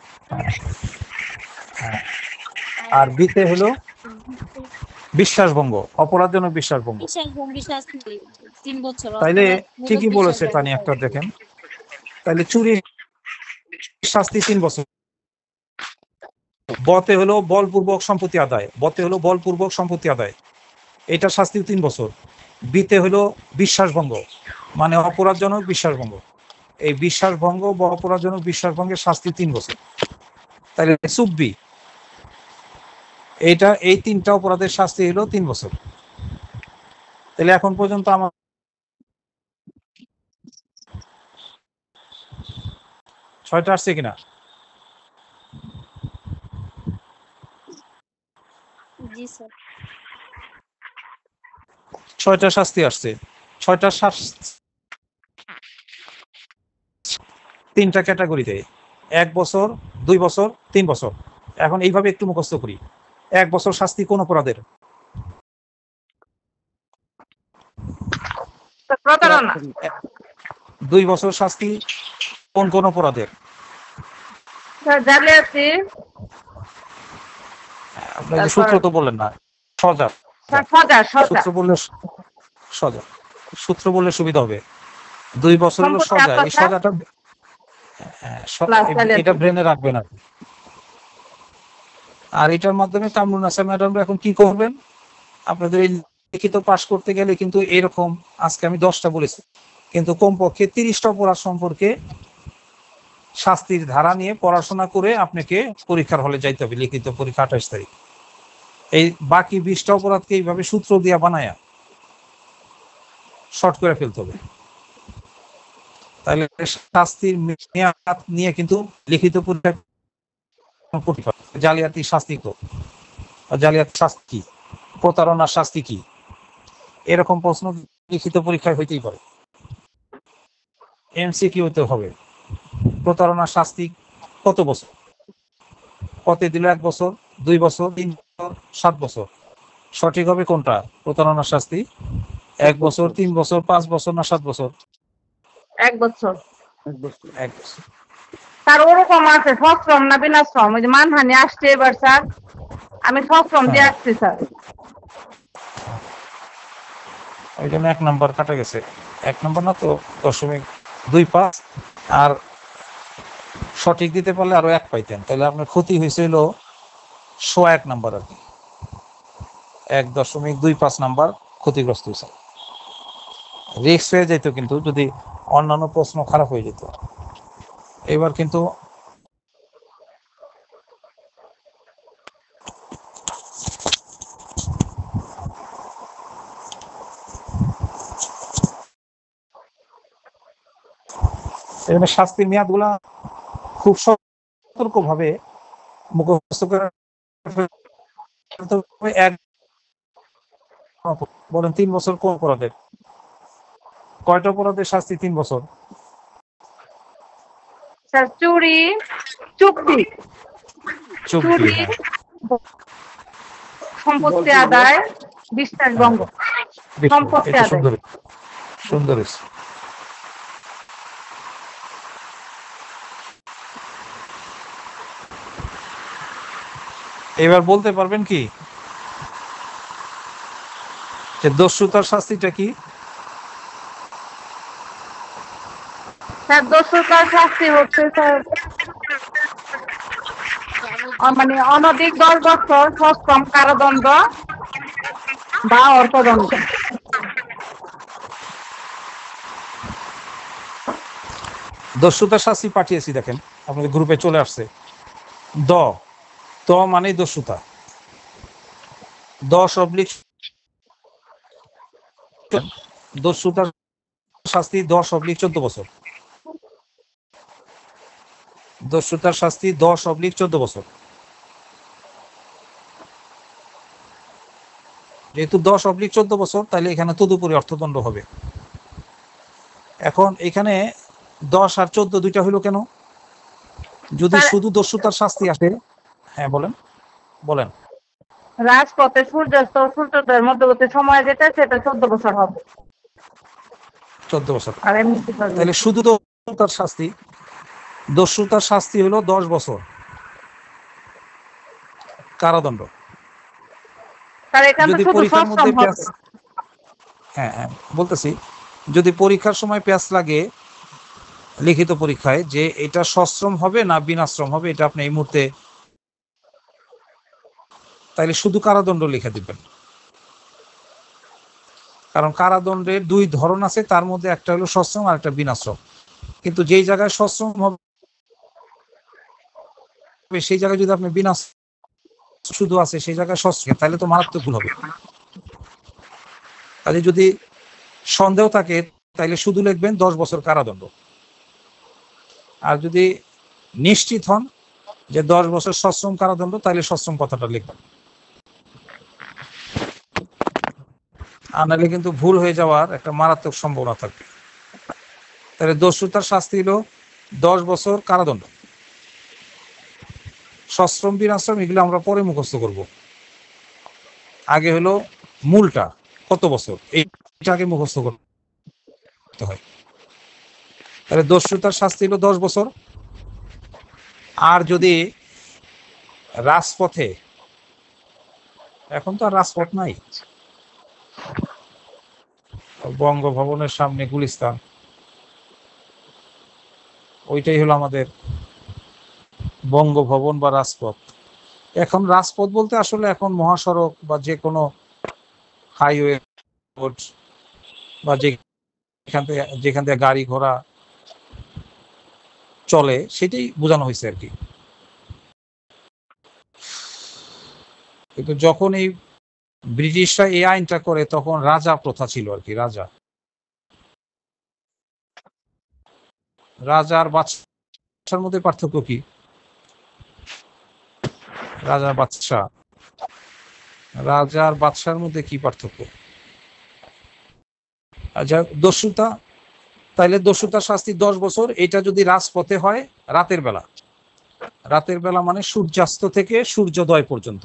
আর বিতে হলো বিশ্বাসভঙ্গ, অপরাধজনক বিশ্বাসভঙ্গ। বিশ্বাসভঙ্গী শাস্তি 3 বছর। তাইলে ঠিকই বলেছে তানিয়া আক্তার। দেখেন, তাইলে চুরি শাস্তি 3 বছর। বতে হলো বলপূর্বক সম্পত্তি আদায়, বতে হলো বলপূর্বক সম্পত্তি আদায়, এটা শাস্তি 3 বছর। বিতে হলো বিশ্বাসভঙ্গ, মানে অপরাধজনক বিশ্বাসভঙ্গ। এই বিশ্বাসভঙ্গ বা অপরাধজনক বিশ্বাসভঙ্গের শাস্তি 3 বছর। তাহলে চুব্বি, এইটা এই 3টা অপরাধের শাস্তি হলো 3 বছর। তাহলে এখন পর্যন্ত আমার 6টা আসছে কিনা? জি স্যার। 6টা শাস্তি আসছে। 6টা শাস্তি 3টা ক্যাটাগরিতে, 1 বছর, 2 বছর, 3 বছর। এখন এইভাবে একটু মুখস্থ করি। 1 বছর শাস্তি কোন অপরাধের? প্রতারণা। 2 বছর শাস্তি কোন কোন অপরাধের? জালিয়াতি। আপনি যে সূত্র তো বললেন না। সজা। সূত্র বললে সজা, সূত্র বললে সুবিধা হবে। 2 বছর হলো সজা। এই সজাটা এটা ব্রেনে রাখবেন আর। আর এটার মাধ্যমে কামরুল হাসান ম্যাডামরা এখন কি করবেন? আপনাদের এই লিখিত পাস করতে গেলে কিন্তু এরকম, আজকে আমি 10টা বলেছি, কিন্তু কমপক্ষে 30টা অপরাধ সম্পর্কে শাস্তির ধারা নিয়ে পড়াশোনা করে আপনাকে পরীক্ষার হলে যাইতে হবে। লিখিত পরীক্ষা 28 তারিখ। এই বাকি 20টা অপরাধকে এইভাবে সূত্র দিয়া বানায়া শর্ট করে ফেলতে হবে। তাহলে শাস্তির মেয়াদ নিয়ে কিন্তু লিখিত পরীক্ষা, জালিয়াতি শাস্তি তো, জালিয়াতি শাস্তি কি, প্রতারণার শাস্তি কি, এরকম প্রশ্ন লিখিত পরীক্ষায় হইতেই পারে। এমসিকিউতে হবে প্রতারণার শাস্তি কত বছর, কত দিল 1 বছর, 2 বছর, 3 বছর, 7 বছর। সঠিক হবে কোনটা? প্রতারণার শাস্তি 1 বছর, 3 বছর, 5 বছর না 7 বছর? 1 বছর। 1 বছর। স্যার ওরকম আছে সশ্রম না বিনাশ্রম? ওই যে মানহানি আসছে এবার স্যার, আমি সশ্রম দিয়ে আসছি স্যার। ওই জন্য 1 নম্বর কাটা গেছে। 1 নম্বর না তো 0.25, আর সঠিক দিতে পারলে আরো 1 পাইতেন। তাহলে আপনার ক্ষতি হয়েছিল 101 নম্বর আর কি, 1.25 নাম্বার ক্ষতিগ্রস্ত হয়েছে। রিস্ক হয়ে যেত কিন্তু যদি অন্যান্য প্রশ্ন খারাপ হয়ে যেত। এবার কিন্তু এখানে শাস্তির মেয়াদ গুলা খুব সতর্ক ভাবে মুখস্থ করে বলেন। 3 বছর কোন অপরাধের? কয়টা অপরাধের শাস্তি 3 বছর? স্যার চুরি, চুক্তি, চুরি, সম্পত্তি আদায়, বিশ্বাসভঙ্গ, সম্পত্তি আদায়। সুন্দর। এবার বলতে পারবেন কি যে দস্যুতার শাস্তিটা কি? স্যার দস্যুতার শাস্তি হচ্ছে স্যার মানে অনধিক 10 বছর সশ্রম কারাদণ্ড বা অর্থদণ্ড। দস্যুতার শাস্তি পাঠিয়েছি, দেখেন আপনাদের গ্রুপে চলে আসছে। ত মানে দস্যুতা, 10 দস্যুতার শাস্তি 10/14 বছর। দস্যুতার শাস্তি 10/14 বছর। যেহেতু 10/14 বছর, তাহলে এখানে তদুপরি অর্থদণ্ড হবে। এখন এখানে 10 আর 14 দুইটা হইলো কেন? যদি শুধু দস্যুতার শাস্তি আসে, হ্যাঁ বলেন বলেন। রাজপথে সূর্যাস্ত ও সূর্যোদয়ের মধ্যবর্তী সময় যেটা, সেটা 14 বছর হবে। 14 বছর। আর এমনি তাহলে শুধু দস্যুতার শাস্তি হলো 10 বছর কারাদণ্ড। যদি পরীক্ষার মধ্যে পেঁয়াজ, হ্যাঁ বলতেছি, যদি পরীক্ষার সময় পেঁয়াজ লাগে লিখিত পরীক্ষায় যে এটা সশ্রম হবে না বিনাশ্রম হবে, এটা আপনি এই মুহূর্তে, তাইলে শুধু কারাদণ্ড লিখে দিবেন। কারণ কারাদণ্ডের 2 ধরন আছে, তার মধ্যে একটা হলো সশ্রম আর একটা বিনাশ্রম। কিন্তু যেই জায়গায় সশ্রম হবে সেই জায়গায় যদি আপনি বিনাশ্রম শুধু আছে সেই জায়গায় সশ্রম, তাহলে তো মারাত্মক ভুল হবে। তাহলে যদি সন্দেহ থাকে তাহলে শুধু লিখবেন 10 বছর কারাদণ্ড। আর যদি নিশ্চিত হন যে 10 বছর সশ্রম কারাদণ্ড, তাহলে সশ্রম কথাটা লিখবেন। আর নাহলে কিন্তু ভুল হয়ে যাওয়ার একটা মারাত্মক সম্ভাবনা থাকবে। তাহলে দস্যুতার শাস্তি হলো 10 বছর কারাদণ্ড। সশ্রম বিনাশ্রম এগুলো আমরা পরে মুখস্থ করব, আগে হলো মূলটা কত বছর, এইটা আগে মুখস্থ করতে হয়। তাহলে দস্যুতার শাস্তি হলো 10 বছর। আর যদি রাজপথে, এখন তো আর রাজপথ নাই, বঙ্গভবনের সামনে গুলিস্তান, ওইটাই হলো আমাদের বঙ্গভবন বা রাজপথ। এখন রাজপথ বলতে আসলে এখন মহাসড়ক বা যে কোনো হাইওয়ে রোড বা যেখান থেকে গাড়ি ঘোড়া চলে সেটাই বোঝানো হয়েছে আর কি। কিন্তু যখন এই ব্রিটিশরা এই আইনটা করে তখন রাজা প্রথা ছিল আর কি। রাজা আর বাদশার মধ্যে পার্থক্য কি? রাজা আর বাদশার মধ্যে কি পার্থক্য? আচ্ছা, দস্যুতা, তাইলে দস্যুতার শাস্তি 10 বছর। এটা যদি রাজপথে হয় রাতের বেলা মানে সূর্যাস্ত থেকে সূর্যোদয় পর্যন্ত।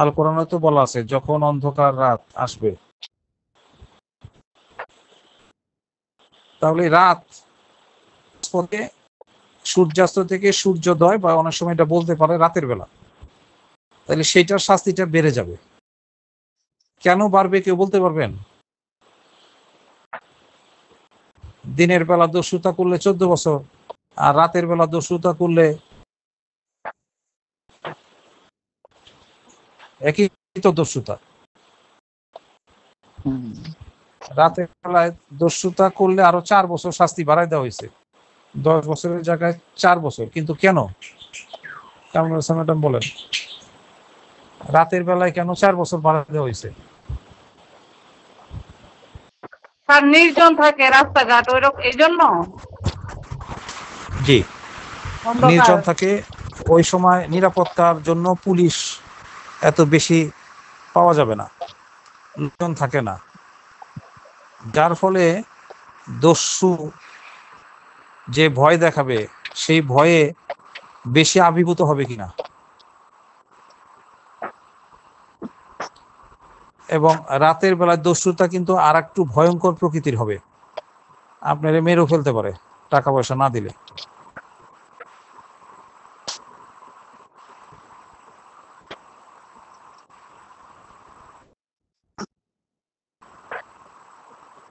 আল কোরআনে তো বলা আছে যখন অন্ধকার রাত আসবে। তাহলে রাত পথে সূর্যাস্ত থেকে সূর্যোদয়, বা অনেক সময় এটা বলতে পারে রাতের বেলা, তাহলে সেইটার শাস্তিটা বেড়ে যাবে। কেন বাড়বে কেউ বলতে পারবেন? দিনের বেলা দস্যুতা করলে 14 বছর, আর রাতের বেলা দস্যুতা করলে একই তো দস্যুতা। রাতের বেলায় দস্যুতা করলে আরো 4 বছর শাস্তি বাড়ায় দেওয়া হয়েছে, 10 বছরের জায়গায় 4 বছর। কিন্তু কেন, ম্যাডাম বলেন, রাতের বেলায় কেন 4 বছর বাড়ায় দেওয়া হয়েছে? আর নির্জন থাকে রাস্তাঘাট, ওইরকম এই জন্য। জি, নির্জন থাকে, ওই সময় নিরাপত্তার জন্য পুলিশ এত বেশি পাওয়া যাবে না, লোকজন থাকে না, যার ফলে দস্যু যে ভয় দেখাবে সেই ভয়ে বেশি আবির্ভূত হবে কিনা, এবং রাতের বেলায় দস্যুতা কিন্তু আর একটু ভয়ঙ্কর প্রকৃতির হবে, আপনারা মেরেও ফেলতে পারে টাকা পয়সা না দিলে।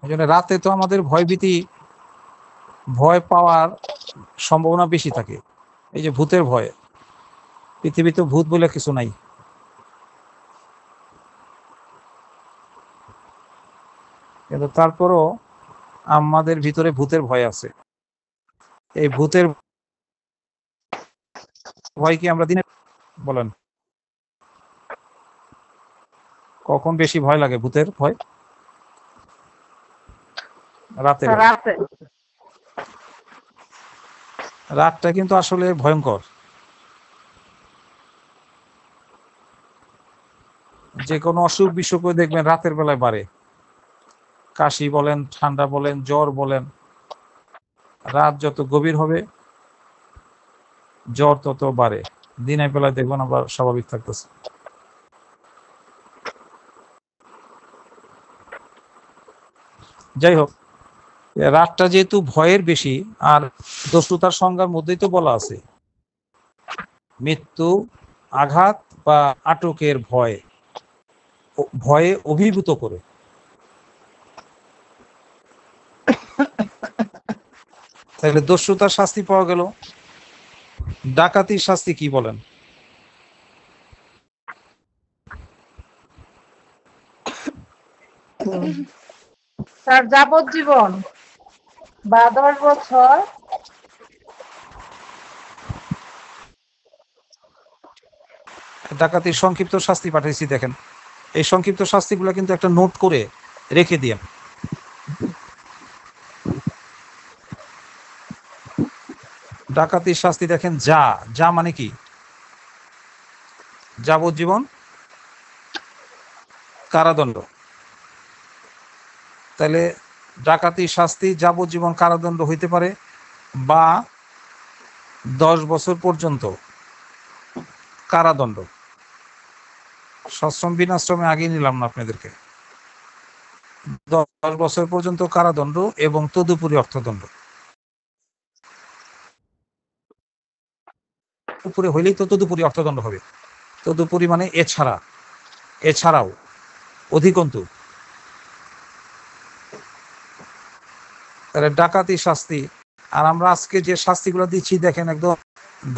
এই জন্য রাতে তো আমাদের ভয় পাওয়ার সম্ভাবনা বেশি থাকে। এই যে ভূতের ভয়, পৃথিবীতে ভূত বলে কিছু নাই। কিন্তু তারপরও আমাদের ভিতরে ভূতের ভয় আছে। এই ভূতের ভয় কি আমরা দিনে বলেন কখন বেশি ভয় লাগে? ভূতের ভয় রাতের বেলা। রাতে। রাতটা কিন্তু আসলে ভয়ঙ্কর। যে কোনো অসুখ বিসুখও দেখবেন রাতের বেলায় বাড়ে। কাশি বলেন, ঠান্ডা বলেন, জ্বর বলেন, রাত যত গভীর হবে জ্বর তত বাড়ে। দিনের বেলায় দেখবেন আবার স্বাভাবিক থাকতেছে। যাই হোক, রাতটা যেহেতু ভয়ের বেশি, আর দস্যুতার সংজ্ঞার মধ্যেই তো বলা আছে মৃত্যু, আঘাত বা আটকের ভয়, ভয়ে অভিভূত করে। তাহলে দস্যুতার শাস্তি পাওয়া গেল। ডাকাতির শাস্তি কি বলেন? স্যার যাবজ্জীবন বা 10 বছর। ডাকাতির সংক্ষিপ্ত শাস্তি পাঠাইছি, দেখেন। এই সংক্ষিপ্ত শাস্তিগুলো কিন্তু একটা নোট করে রেখে দিয়ে। ডাকাতির শাস্তি দেখেন, যা যা মানে কি? যাবজ্জীবন কারাদণ্ড। তাহলে ডাকাতির শাস্তি যাবজ্জীবন কারাদণ্ড হইতে পারে, বা 10 বছর পর্যন্ত কারাদণ্ড। সশ্রম বিনাশ্রমে আগে নিলাম না আপনাদেরকে। 10 বছর পর্যন্ত কারাদণ্ড এবং তদুপরি অর্থদণ্ড। উপরে হইলেই তো তদুপরি অর্থদণ্ড হবে। তদুপরি মানে এছাড়াও, অধিকন্তু। তাহলে ডাকাতি শাস্তি। আর আমরা আজকে যে শাস্তিগুলো দিচ্ছি দেখেন একদম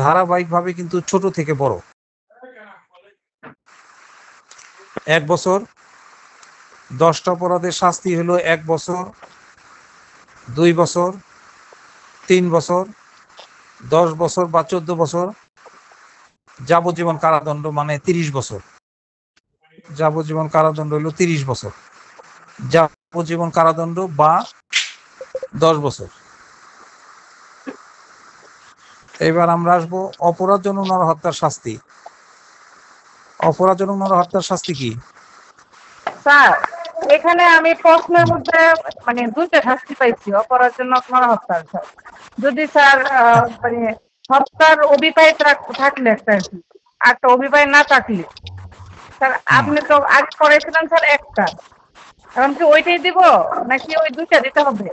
ধারাবাহিকভাবে কিন্তু ছোট থেকে বড়। 1 বছর, 10টা অপরাধের শাস্তি হলো 1 বছর, 2 বছর, 3 বছর, 10 বছর বা 14 বছর, যাবজ্জীবন কারাদণ্ড মানে 30 বছর। যাবজ্জীবন কারাদণ্ড হলো 30 বছর, যাবজ্জীবন কারাদণ্ড বা 10 বছর। এবার আমরা আসবো অপরাধজনক নরহত্যার শাস্তি। অপরাধজনক নরহত্যার শাস্তি কি? স্যার এখানে আমি প্রশ্নের মধ্যে মানে 2টা শাস্তি পাইছি অপরাধজনক নরহত্যার। স্যার যদি স্যার মানে হত্যার অভিপ্রায় থাকলে একটা আর কি, একটা অভিপ্রায় না থাকলে। স্যার আপনি তো আগে করেছিলেন স্যার একটা, এখন কি ওইটাই দিব নাকি ওই 2টা দিতে হবে?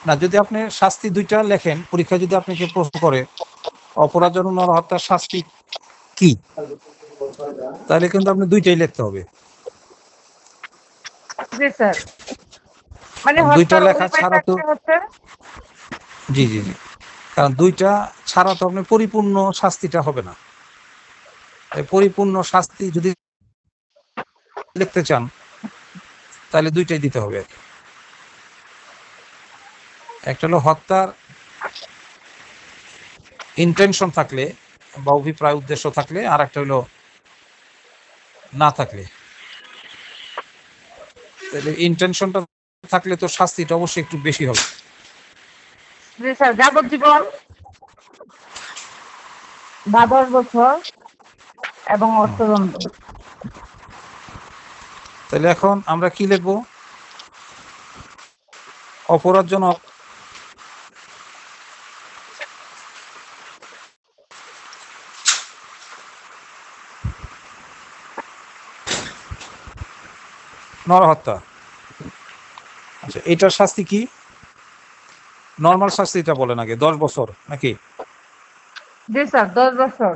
না, যদি আপনি শাস্তি 2টা লেখেন, পরীক্ষা যদি আপনাকে প্রশ্ন করে অপরাধজনক নরহত্যার শাস্তি কি, তাহলে কিন্তু আপনি 2টাই লিখতে হবে। জি স্যার, মানে 2টা হত্যার লেখা অভিপ্রায় ছাড়া তো, থাকলে হচ্ছে। জি জি জি, কারণ 2টা ছাড়া তো আপনি পরিপূর্ণ শাস্তিটা হবে না। পরিপূর্ণ শাস্তি যদি লিখতে চান তাহলে 2টাই দিতে হবে। একটা হলো হত্যার ইন্টেনশন থাকলে বা অভিপ্রায় উদ্দেশ্য থাকলে, আর একটা হলো না থাকলে। তাহলে ইন্টেনশনটা থাকলে তো শাস্তিটা অবশ্যই একটু বেশি হবে। জি স্যার, যাবজ্জীবন বা 10 বছর এবং অর্থদণ্ড। তাহলে এখন আমরা কি লিখবো? অপরাধজনক নরহত্যা। আচ্ছা, এটার শাস্তি কি? নর্মাল শাস্তিটা বলেন আগে। 10 বছর নাকি? জি স্যার, 10 বছর।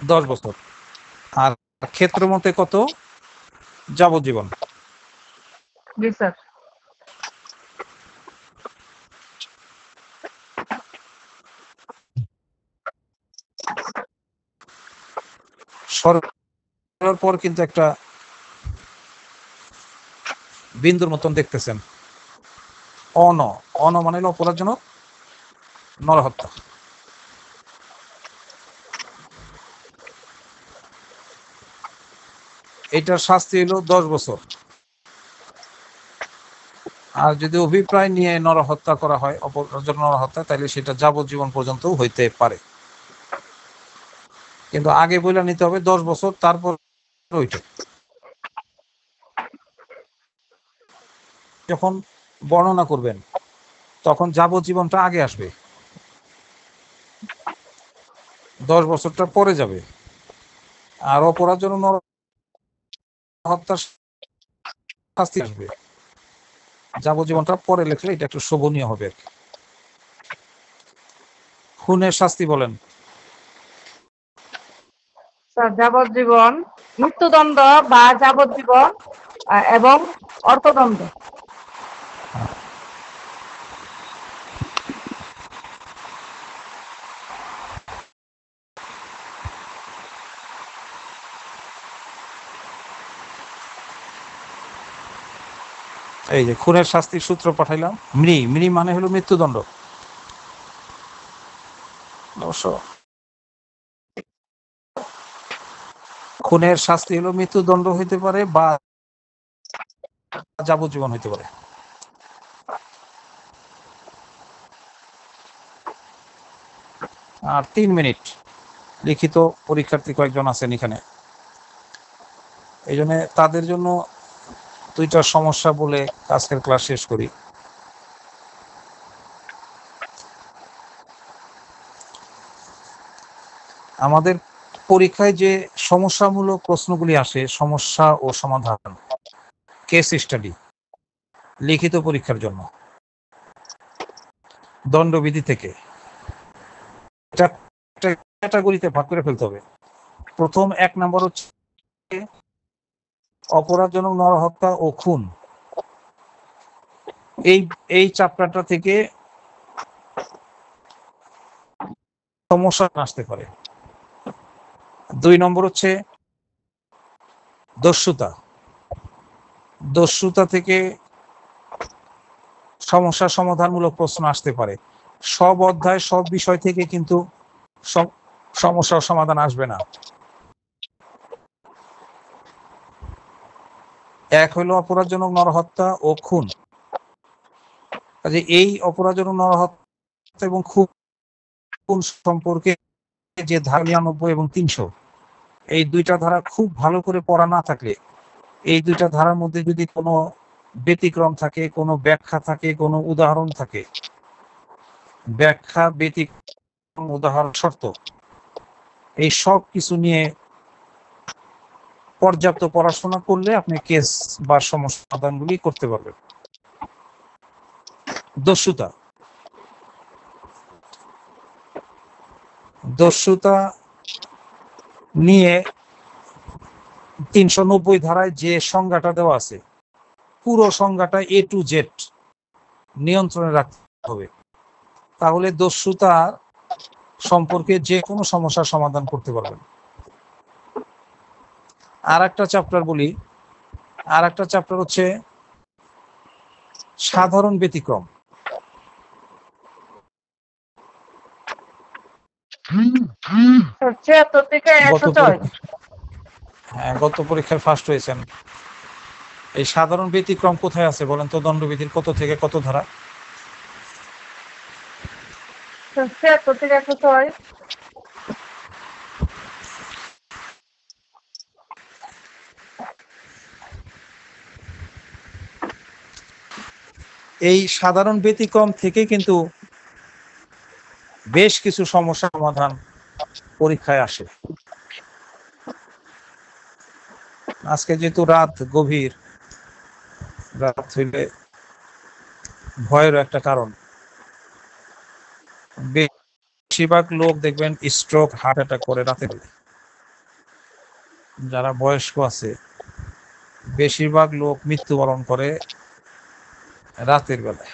10 বছর। আর ক্ষেত্র মতে কত? যাবজ্জীবন। জি স্যার। দেওয়ার পর কিন্তু একটা বিন্দুর মতন দেখতেছেন, অন অন মানে হলো অপরাধজনক নরহত্যা। এটার শাস্তি হলো 10 বছর। আর যদি অভিপ্রায় নিয়ে নরহত্যা করা হয়, অপরাধজনক নরহত্যা, তাহলে সেটা যাবজ্জীবন পর্যন্ত হইতে পারে। কিন্তু আগে বলে নিতে হবে 10 বছর, তারপর ওইটা যখন বর্ণনা করবেন তখন যাবজ্জীবনটা আগে আসবে, 10 বছরটা পরে যাবে। আর অপরাধজনক নরহত্যার শাস্তি আসবে, যাবজ্জীবনটা পরে লিখলে এটা একটু শোভনীয় হবে। খুনের শাস্তি বলেন। স্যার যাবজ্জীবন, মৃত্যুদণ্ড বা যাবজ্জীবন এবং অর্থদণ্ড। এই যে খুনের শাস্তির সূত্র পাঠাইলাম। মৃ মানে হলো মৃত্যুদণ্ড। অবশ্য খুনের শাস্তি হলো মৃত্যুদণ্ড হইতে পারে বা যাবজ্জীবন হইতে পারে। আর 3 মিনিট, লিখিত পরীক্ষার্থী কয়েকজন আছেন এখানে, এই জন্য তাদের জন্য 2টা সমস্যা বলে আজকের ক্লাস শেষ করি। আমাদের পরীক্ষায় যে সমস্যামূলক প্রশ্নগুলি আসে, সমস্যা ও সমাধান, কেস স্টাডি, লিখিত পরীক্ষার জন্য দণ্ডবিধি থেকে, এটা ক্যাটাগরিতে ভাগ করে ফেলতে হবে। প্রথম 1 নম্বর হচ্ছে অপরাধজনক নরহত্যা ও খুন। এই চ্যাপ্টারটা থেকে সমস্যা আসতে পারে। 2 নম্বর হচ্ছে দস্যুতা থেকে সমস্যা সমাধানমূলক প্রশ্ন আসতে পারে। সব অধ্যায় সব বিষয় থেকে কিন্তু সমস্যার সমাধান আসবে না। এক হলো অপরাধজনক নরহত্যা ও খুন। কাজে এই অপরাধজনক নরহত্যা এবং খুন সম্পর্কে যে ধারা 99 এবং 300, এই 2টা ধারা খুব ভালো করে পড়া না থাকলে, এই 2টা ধারার মধ্যে যদি কোনো ব্যতিক্রম থাকে, কোনো ব্যাখ্যা থাকে, কোনো উদাহরণ থাকে, ব্যাখ্যা, ব্যতিক্রম, উদাহরণ, শর্ত, এই সব কিছু নিয়ে পর্যাপ্ত পড়াশোনা করলে আপনি কেস বা সমস্যা সমাধানগুলি করতে পারবেন। দস্যুতা নিয়ে 390 ধারায় যে সংজ্ঞাটা দেওয়া আছে, পুরো সংজ্ঞাটা A to Z নিয়ন্ত্রণে রাখতে হবে, তাহলে দস্যুতা সম্পর্কে যে কোনো সমস্যার সমাধান করতে পারবেন। আর একটা চ্যাপ্টার বলি, আর একটা চ্যাপ্টার হচ্ছে সাধারণ ব্যতিক্রম। গত পরীক্ষায় ফার্স্ট হয়েছেন। এই সাধারণ ব্যতিক্রম কোথায় আছে বলেন তো? দণ্ডবিধির কত থেকে কত ধারা? 76 থেকে 106। এই সাধারণ ব্যতিক্রম থেকে কিন্তু বেশ কিছু সমস্যা সমাধান পরীক্ষায় আসে। আজকে যেহেতু রাত গভীর, রাত হইলে ভয়ের একটা কারণ, বেশিরভাগ লোক দেখবেন স্ট্রোক, হার্ট অ্যাটাক করে রাতে বেলা। যারা বয়স্ক আছে বেশিরভাগ লোক মৃত্যুবরণ করে রাতের বেলায়।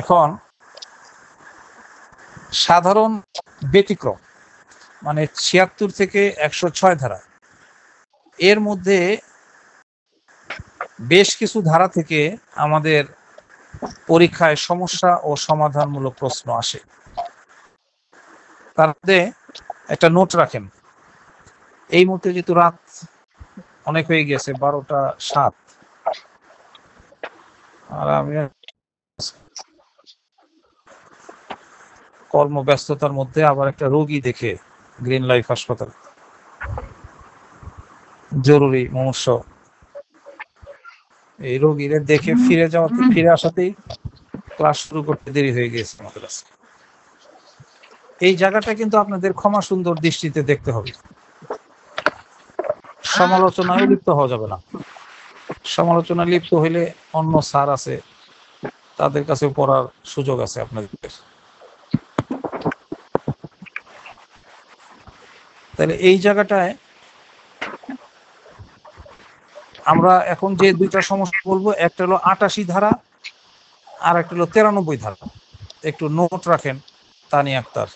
এখন সাধারণ ব্যতিক্রম, মানে ৭৬ থেকে ১০৬ ধারা, এর মধ্যে বেশ কিছু ধারা থেকে আমাদের পরীক্ষায় সমস্যা ও সমাধানমূলক প্রশ্ন আসে। তার মধ্যে একটা নোট রাখেন। এই মুহূর্তে যেহেতু রাত অনেক হয়ে গেছে, ১২টা ৭, আর আমি কর্মব্যস্ততার মধ্যে আবার একটা রোগী দেখে গ্রিন লাইফ হাসপাতাল, জরুরি মুমূর্ষ, এই রোগীদের দেখে ফিরে আসাতেই ক্লাস শুরু করতে দেরি হয়ে গেছে আমাদের কাছে। এই জায়গাটা কিন্তু আপনাদের ক্ষমা সুন্দর দৃষ্টিতে দেখতে হবে। সমালোচনায় লিপ্ত হওয়া যাবে না। সমালোচনা লিপ্ত হইলে অন্য স্যার আছে, তাদের কাছে পড়ার সুযোগ আছে আপনাদের। তাহলে এই জায়গাটায় আমরা এখন যে দুইটা সমস্যা বলবো, একটা হলো ৮৮ ধারা আর একটা হলো ৯৩ ধারা। একটু নোট রাখেন তানিয়া আক্তার।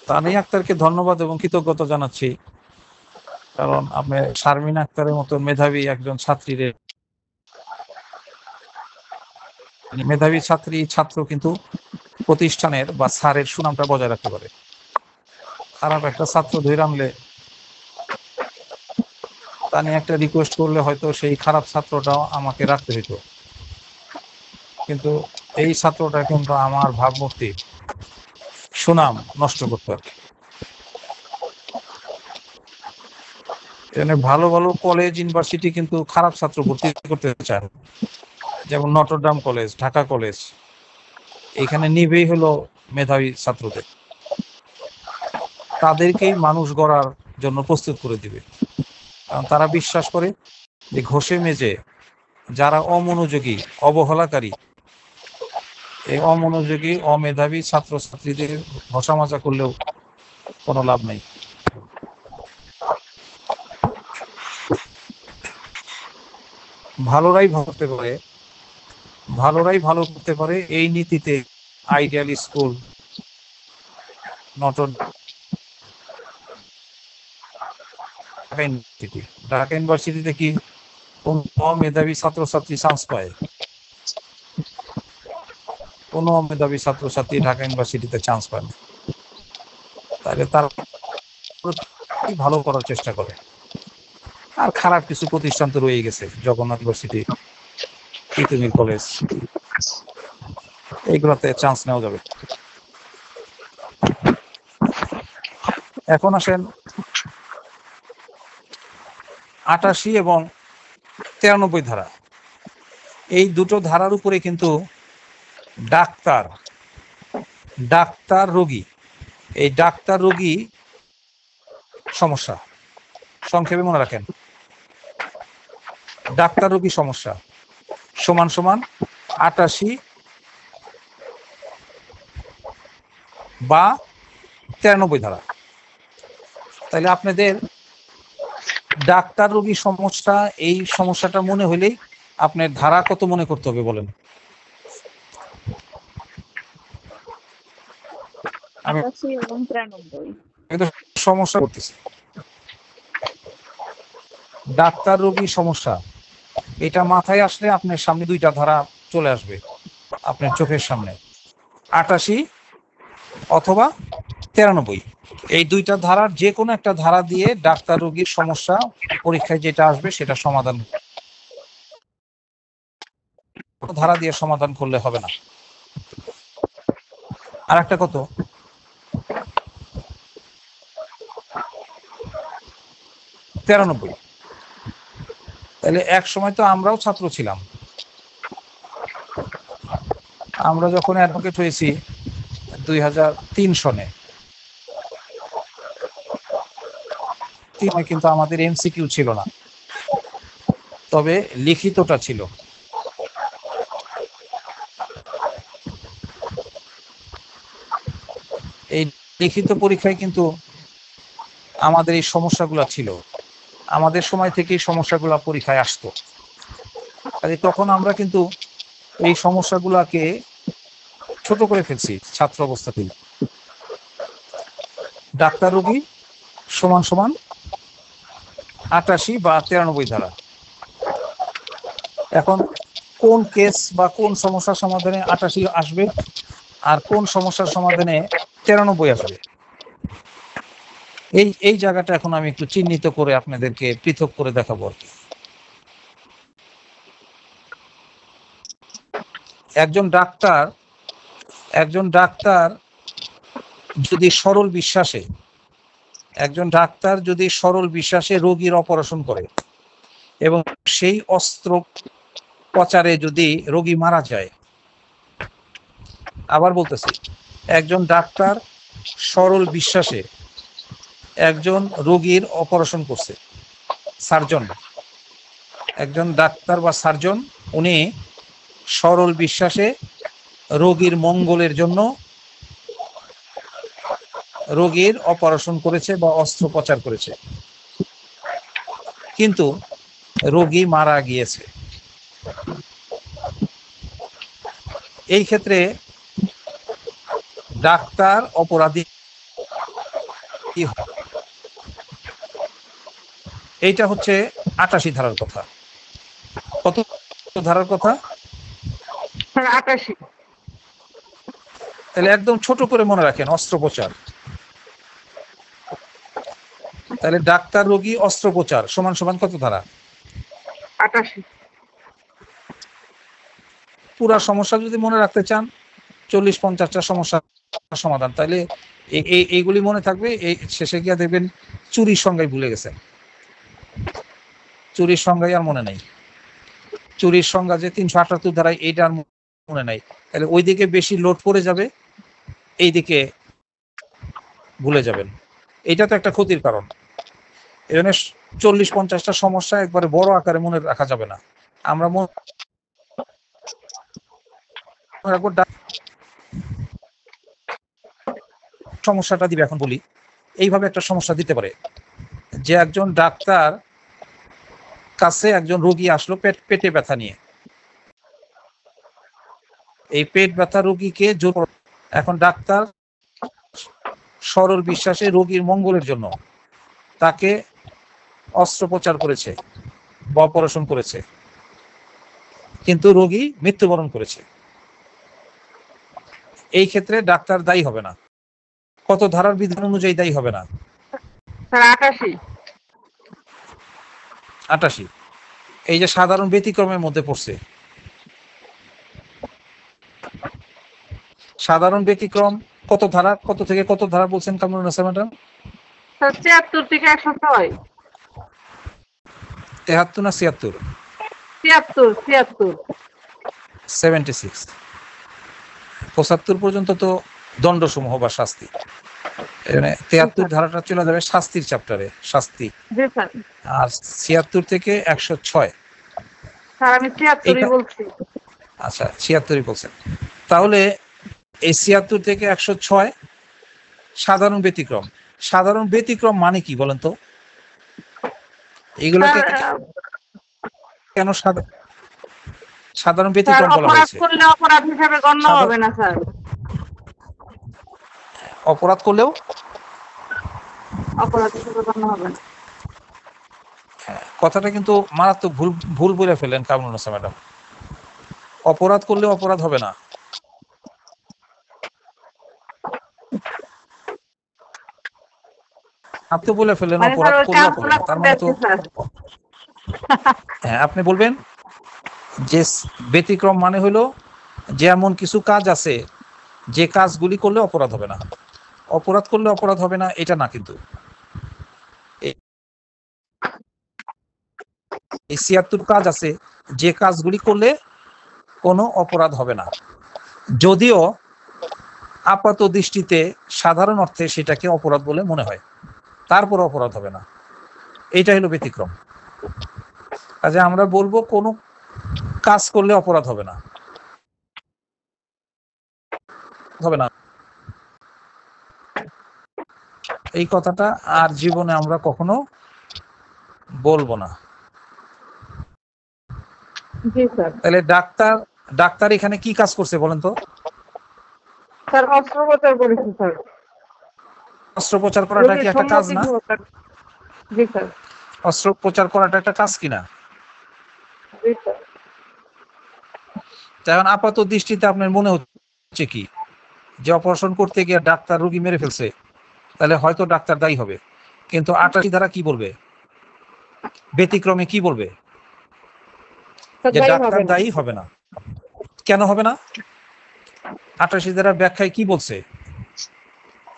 তানিয়া আক্তারকে ধন্যবাদ এবং কৃতজ্ঞতা জানাচ্ছি, কারণ আপনি শারমিন আক্তারের মতো মেধাবী একজন ছাত্রীরে, মেধাবী ছাত্র কিন্তু প্রতিষ্ঠানের বা স্যারের সুনামটা বজায় রাখতে পারে। খারাপ একটা ছাত্র ধরে আনলে, তানিয়া একটা রিকোয়েস্ট করলে হয়তো সেই খারাপ ছাত্রটাও আমাকে রাখতে হইতো, কিন্তু এই ছাত্রটা কিন্তু আমার ভাবমূর্তি সুনাম নষ্ট করতে পারে। ভালো ভালো কলেজ ইউনিভার্সিটি কিন্তু খারাপ ছাত্র ভর্তি করতে চায়, যেমন নটরডাম কলেজ, ঢাকা কলেজ, এখানে নিবেই হলো মেধাবী ছাত্রদের, তাদেরকেই মানুষ গড়ার জন্য প্রস্তুত করে দিবে। কারণ তারা বিশ্বাস করে যে ঘষে মেজে যারা অমনোযোগী, অবহেলাকারী, এই অমনোযোগী অমেধাবী ছাত্রছাত্রীদের ঘষা মাজা করলেও কোনো লাভ নেই। ভালোরাই ভালো করতে পারে, এই নীতিতে আইডিয়াল স্কুল, ঢাকা ইউনিভার্সিটিতে কি কোন মেধাবী ছাত্রছাত্রী চান্স পায়? কোনো মেধাবী ছাত্রছাত্রী ঢাকা ইউনিভার্সিটিতে চান্স পায় না। তাহলে তার ভালো করার চেষ্টা করে। আর খারাপ কিছু প্রতিষ্ঠান তো রয়ে গেছে, জগন্নাথ ইউনিভার্সিটি, তিতুমির কলেজ, এইগুলোতে চান্স নেওয়া যাবে। এখন আসেন ৮৮ এবং ৯৩ ধারা। এই দুটো ধারার উপরে কিন্তু ডাক্তার রোগী, এই ডাক্তার রোগী সমস্যা, সংক্ষেপে মনে রাখেন, ডাক্তার রোগী সমস্যা সমান ৮৮ বা ৯৩ ধারা। তাহলে আপনাদের ডাক্তার রোগী সমস্যা, এই সমস্যাটা মনে হলেই আপনার ধারা কত মনে করতে হবে বলেন? আমি সমস্যা করতেছি, ডাক্তার রোগী সমস্যা, এটা মাথায় আসলে আপনার সামনে দুইটা ধারা চলে আসবে আপনার চোখের সামনে, ৮৮ অথবা ৯৩। এই দুইটা ধারার যে কোনো একটা ধারা দিয়ে ডাক্তার রোগীর সমস্যা পরীক্ষায় যেটা আসবে সেটা সমাধান, ধারা দিয়ে সমাধান করলে হবে না। আর একটা কত, ৯৩। তাহলে এক সময় তো আমরাও ছাত্র ছিলাম, আমরা যখন অ্যাডভোকেট হয়েছি ২০০৩ সনে, কিন্তু আমাদের এমসিকিউ ছিল না, তবে লিখিতটা ছিল। এই লিখিত পরীক্ষায় কিন্তু আমাদের এই সমস্যাগুলো ছিল। আমাদের সময় থেকেই সমস্যাগুলো পরীক্ষায় আসতো। কাজে তখন আমরা কিন্তু এই সমস্যাগুলোকে ছোট করে ফেলছি ছাত্র অবস্থা থেকে। ডাক্তার রোগী সমান সমান 88 বা 93 ধারা। এখন কোন কেস বা কোন সমস্যার সমাধানে 88 আসবে আর কোন সমস্যার সমাধানে 93 আসবে, এই জায়গাটা এখন আমি একটু চিহ্নিত করে আপনাদেরকে পৃথক করে দেখাবো আর কি। একজন ডাক্তার যদি সরল বিশ্বাসে রোগীর অপারেশন করে এবং সেই অস্ত্রোপচারে যদি রোগী মারা যায়, আবার বলতেছি, একজন ডাক্তার সরল বিশ্বাসে একজন রোগীর অপারেশন করছে, একজন ডাক্তার বা সার্জন উনি সরল বিশ্বাসে রোগীর মঙ্গলের জন্য রোগীর অপারেশন করেছে বা অস্ত্রোপচার করেছে, কিন্তু রোগী মারা গিয়েছে। এই ক্ষেত্রে ডাক্তার অপরাধী। এইটা হচ্ছে 88 ধারার কথা। কত ধারার কথা? 88। তাহলে একদম ছোট করে মনে রাখেন, অস্ত্রোপচার। তাহলে ডাক্তার রোগী অস্ত্রোপচার সমান সমান কত ধারা? 88। পুরা সমস্যা যদি মনে রাখতে চান 40-50টা সমস্যার সমাধান, তাহলে এইগুলি মনে থাকবে। এই শেষে গিয়ে দেখবেন চুরির সংজ্ঞায় ভুলে গেছেন, চুরির সংজ্ঞায় আর মনে নাই। চুরির সংজ্ঞা যে 378 ধারায়, এইটা আর মনে নাই। তাহলে ওই দিকে বেশি লোড পড়ে যাবে, এই দিকে ভুলে যাবেন। এইটা তো একটা ক্ষতির কারণ। এই জন্য 40-50টা সমস্যা একবারে বড় আকারে মনে রাখা যাবে না। আমরা সমস্যাটা দিবে, এখন বলি এইভাবে একটা সমস্যা দিতে পারে যে একজন ডাক্তার কাছে একজন রোগী আসলো পেটে ব্যথা নিয়ে। এই পেট ব্যথা রোগীকে জোর, এখন ডাক্তার সরল বিশ্বাসে রোগীর মঙ্গলের জন্য তাকে অস্ত্রোপচার করেছে বা অপারেশন করেছে, কিন্তু রোগী মৃত্যুবরণ করেছে। এই ক্ষেত্রে ডাক্তার দায়ী হবে না। কত ধারার বিধান অনুযায়ী দায়ী হবে না? 88। এই যে সাধারণ ব্যতিক্রমের মধ্যে পড়ছে। সাধারণ ব্যতিক্রম কত ধারা, কত থেকে কত ধারা বলছেন কামরুন্নেসা ম্যাডাম? 76 থেকে 106। 73 না 76? 76। 75 পর্যন্ত তো দণ্ডসমূহ বা শাস্তি। 73 ধারাটা চলে যাবে শাস্তির চ্যাপ্টারে, শাস্তি। আর 76 থেকে 106। আমি 76ই বলছি। আচ্ছা, 76ই বলছেন। তাহলে এই 76 থেকে 106 সাধারণ ব্যতিক্রম। সাধারণ ব্যতিক্রম মানে কি বলেন তো? এগুলোকে কেন সাধারণ ব্যতিক্রম বলা হয়েছে? অপরাধ হিসেবে গণ্য হবে না স্যার। অপরাধ করলেও অপরাধ হিসেবে গণ্য হবে না। কথাটা কিন্তু মারাত্মক ভুল বলে ফেলেন কামরুন্নেসা ম্যাডাম। অপরাধ করলেও অপরাধ হবে না। আপনি বলে ফেলেন অপরাধ করলেও অপরাধ, তার মানে তো হ্যাঁ, আপনি বলবেন যে ব্যতিক্রম মানে হলো যে এমন কিছু কাজ আছে যে কাজগুলি করলে অপরাধ হবে না। অপরাধ করলে অপরাধ হবে না এটা না, কিন্তু এই 76 কাজ আছে যে কাজগুলি করলে কোনো অপরাধ হবে না, যদিও আপাত দৃষ্টিতে সাধারণ অর্থে সেটাকে অপরাধ বলে মনে হয়, তারপর অপরাধ হবে না। এইটা হলো ব্যতিক্রম। কাজে আমরা বলবো কোনো কাজ করলে অপরাধ হবে না, এই কথাটা আর জীবনে আমরা কখনো বলবো না। জি স্যার। তাহলে ডাক্তার এখানে কি কাজ করছে বলেন তো? স্যার অস্ত্রোপচার করেছি স্যার। অস্ত্রোপচার করাটা কি রোগীর একটা কাজ সম্মতি না? সহকারে। জি স্যার। অস্ত্রোপচার করাটা একটা কাজ কিনা? জি স্যার। এখন আপাত দৃষ্টিতে আপনার মনে হচ্ছে কি যে অপারেশন করতে গিয়ে ডাক্তার রোগী মেরে ফেলছে, তাহলে হয়তো ডাক্তার দায়ী হবে। কিন্তু 88 ধারা কি বলবে? ব্যতিক্রমে কি বলবে? যে ডাক্তার দায়ী হবে না। কেন হবে না? 88 ধারার ব্যাখ্যায় কি বলছে?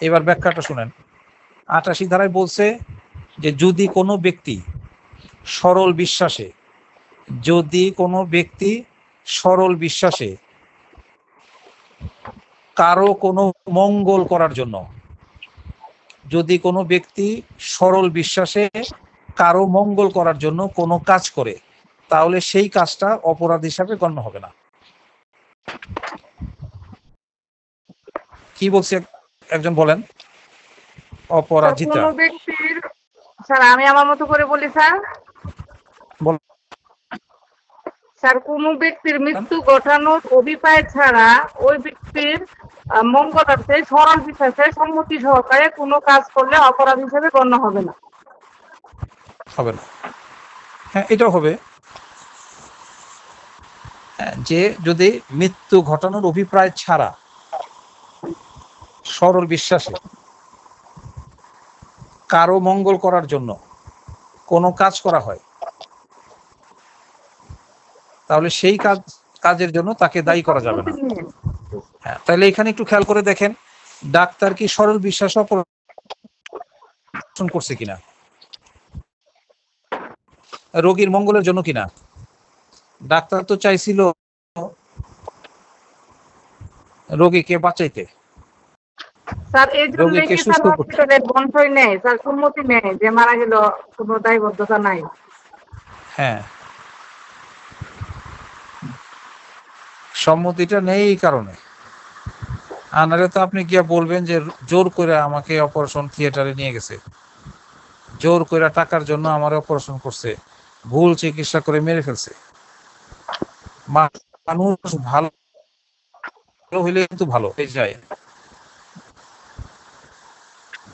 এবার ব্যাখ্যাটা শুনেন। 88 ধারায় বলছে যে যদি কোনো ব্যক্তি সরল বিশ্বাসে কারো কোনো মঙ্গল করার জন্য, যদি কোনো ব্যক্তি সরল বিশ্বাসে কারো মঙ্গল করার জন্য কোনো কাজ করে, তাহলে সেই কাজটা অপরাধ হিসাবে গণ্য হবে না। কি বলছে একজন বলেন? অপরাজিতা। কোনো ব্যক্তির, স্যার আমি আমার মতো করে বলি স্যার। বল। স্যার কোনো ব্যক্তির মৃত্যু ঘটানোর অভিপ্রায় ছাড়া ওই ব্যক্তির মঙ্গলার্থে সরল বিশ্বাসে সম্মতি সহকারে কোনো কাজ করলে অপরাধ হিসেবে গণ্য হবে না। হবে না, হ্যাঁ এটাও হবে যে যদি মৃত্যু ঘটানোর অভিপ্রায় ছাড়া সরল বিশ্বাসে কারো মঙ্গল করার জন্য কোনো কাজ করা হয়, তাহলে সেই কাজের জন্য তাকে দায়ী করা যাবে না। হ্যাঁ, তাহলে এখানে একটু খেয়াল করে দেখেন ডাক্তার কি সরল বিশ্বাস অপারেশন করছে কিনা, রোগীর মঙ্গলের জন্য কিনা। ডাক্তার তো চাইছিল রোগীকে বাঁচাইতে, স্যার এই জন্য রোগীকে কি স্যার সুস্থ করতে। হসপিটালের বন্ধই নেই স্যার, সম্মতি নেই যে মারা গেল, কোনো দায়বদ্ধতা নাই। হ্যাঁ, সম্মতিটা নেই এই কারণে। আনারে তো আপনি গিয়া বলবেন যে জোর করে আমাকে অপারেশন থিয়েটারে নিয়ে গেছে, জোর করে টাকার জন্য আমার অপারেশন করছে, ভুল চিকিৎসা করে মেরে ফেলছে। মানুষ ভালো হইলে কিন্তু ভালো হয়ে যায়।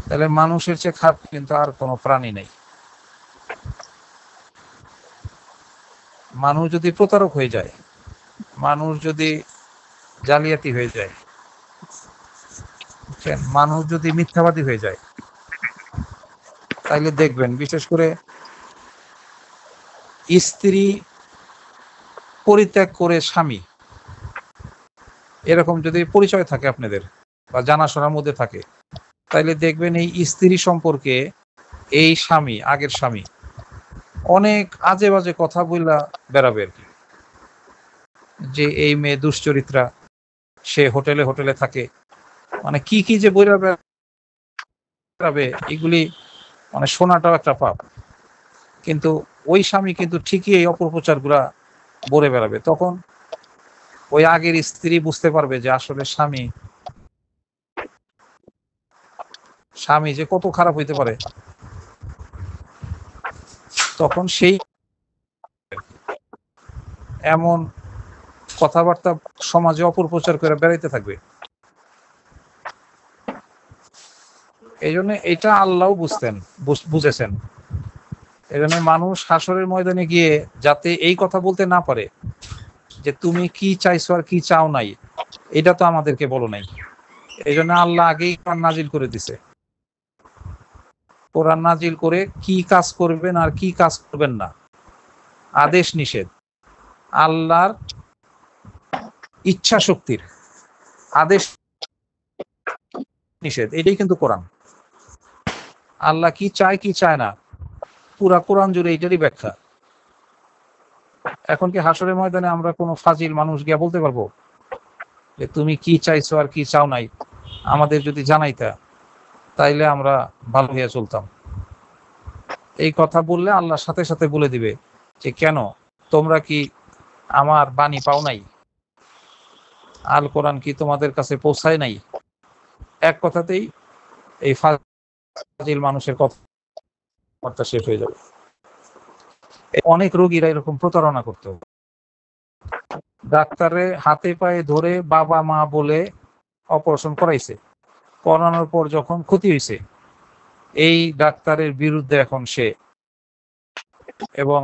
তাহলে মানুষের চেয়ে খারাপ কিন্তু আর কোনো প্রাণী নেই। মানুষ যদি প্রতারক হয়ে যায়, মানুষ যদি জালিয়াতি হয়ে যায়, মানুষ যদি মিথ্যাবাদী হয়ে যায়, তাইলে দেখবেন বিশেষ করে স্ত্রী পরিত্যাগ করে স্বামী, এরকম যদি পরিচয় থাকে আপনাদের বা জানাশোনার মধ্যে থাকে, তাইলে দেখবেন এই স্ত্রী সম্পর্কে এই স্বামী, আগের স্বামী অনেক আজে বাজে কথা বললা বেড়াবে আর কি, যে এই মেয়ে দুশ্চরিত্রা, সে হোটেলে হোটেলে থাকে, মানে কি কি যে বইরা বেড়াবে, এগুলি মানে শোনাটাও একটা পাপ। কিন্তু ওই স্বামী কিন্তু ঠিকই এই অপপ্রচার গুলা বলে বেড়াবে। তখন ওই আগের স্ত্রী বুঝতে পারবে যে আসলে স্বামী যে কত খারাপ হইতে পারে। তখন সেই এমন কথাবার্তা সমাজে অপপ্রচার করে বেড়াইতে থাকবে। এই জন্য এটা আল্লাহ বুঝেছেন। এই জন্য মানুষ হাসরের ময়দানে গিয়ে যাতে এই কথা বলতে না পারে যে তুমি কি চাইছো আর কি চাও নাই, এটা তো আমাদেরকে বলো নাই। এই জন্য আল্লাহ আগেই কোরআন নাজিল করে দিছে। কোরআন নাজিল করে কি কাজ করবেন আর কি কাজ করবেন না, আদেশ নিষেধ, আল্লাহর ইচ্ছা শক্তির আদেশ নিষেধ, এটাই কিন্তু কোরআন। আল্লাহ কি চায় কি চায় না, পুরা কোরআন জুড়ে এটারই ব্যাখ্যা। এখন কি হাসরের ময়দানে আমরা কোনো ফাজিল মানুষ গিয়া বলতে পারবো যে তুমি কি চাইছো আর কি চাও নাই, আমাদের যদি জানাইতা তাইলে আমরা ভালো হইয়া চলতাম। এই কথা বললে আল্লাহ সাথে সাথে বলে দিবে যে কেন তোমরা কি আমার বাণী পাও নাই, আল কোরআন কি তোমাদের কাছে পৌঁছায় নাই। এক কথাতেই এই ফাজিল মানুষের কথা শেষ হয়ে যাবে। অনেক রোগীরা এরকম প্রতারণা করতো, ডাক্তারে হাতে পায়ে ধরে বাবা মা বলে অপারেশন করাইছে, করানোর পর যখন ক্ষতি হয়েছে এই ডাক্তারের বিরুদ্ধে এখন সে, এবং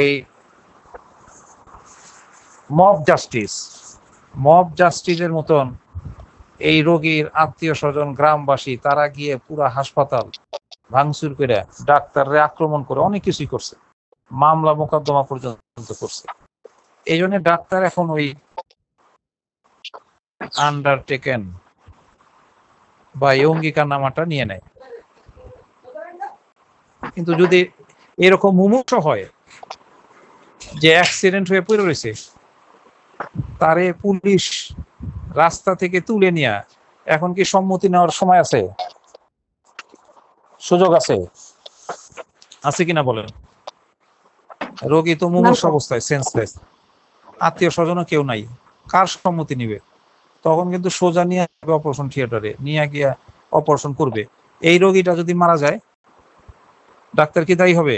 এই মব জাস্টিসের মতন এই রোগীর আত্মীয় স্বজন গ্রামবাসী তারা গিয়ে পুরা হাসপাতাল ভাঙচুর করে ডাক্তাররে আক্রমণ করে অনেক কিছুই করছে, মামলা মোকদ্দমা পর্যন্ত করছে। এই জন্য ডাক্তার এখন ওই আন্ডারটেকেন বা এই অঙ্গীকার নামাটা নিয়ে নেয়। কিন্তু যদি এরকম মুমূর্ষ হয় যে অ্যাক্সিডেন্ট হয়ে পড়ে রয়েছে, তারে পুলিশ রাস্তা থেকে তুলে নিয়ে এখন কি সম্মতি নেওয়ার সময় আছে, সুযোগ আছে কিনা বলেন? রোগী তো মুমূর্ষ অবস্থায়, সেন্সলেস, আত্মীয় স্বজনও কেউ নাই, কার সম্মতি নিবে? তখন কিন্তু সোজা নিয়ে অপারেশন থিয়েটারে নিয়ে গিয়ে অপারেশন করবে। এই রোগীটা যদি মারা যায় ডাক্তার কি দায়ী হবে?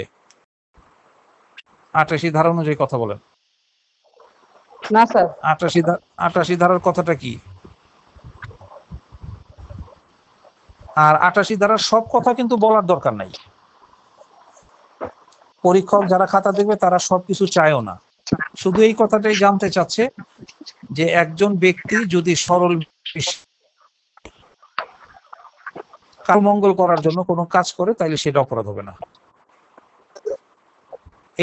৮৮ ধারা অনুযায়ী কথা বলেন। না স্যার, ৮৮ ধারার কথাটা কি? আর ৮৮ ধারার সব কথা কিন্তু বলার দরকার নাই। পরীক্ষক যারা খাতা দেখবে তারা সবকিছু চায়ও না, শুধু এই কথাটাই জানতে চাচ্ছে যে একজন ব্যক্তি যদি সরল মঙ্গল করার জন্য কোনো কাজ করে তাইলে সেটা অপরাধ হবে না।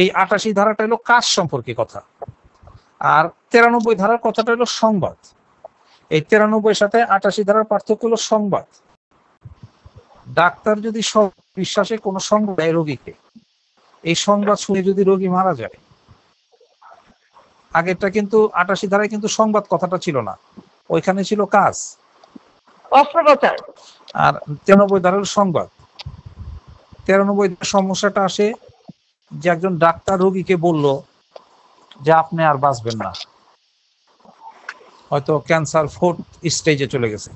এই ৮৮ ধারাটা হলো কাজ সম্পর্কে কথা, আর ৯৩ ধারার কথাটা হলো সংবাদ। এই ৯৩ সাথে ৮৮ ধারার পার্থক্য হলো সংবাদ। ডাক্তার যদি সব বিশ্বাসে কোনো সংবাদ দেয় রোগীকে, এই সংবাদ শুনে যদি রোগী মারা যায়, আগেরটা কিন্তু ৮৮ ধারায় কিন্তু সংবাদ কথাটা ছিল না, ওইখানে ছিল কাজ, অস্ত্রোপচার। আর ৯৩ ধারার সংবাদ। ৯৩ সমস্যাটা আসে যে একজন ডাক্তার রোগীকে বলল যে আপনি আর বাঁচবেন না, হয়তো ক্যান্সার 4th স্টেজে চলে গেছে।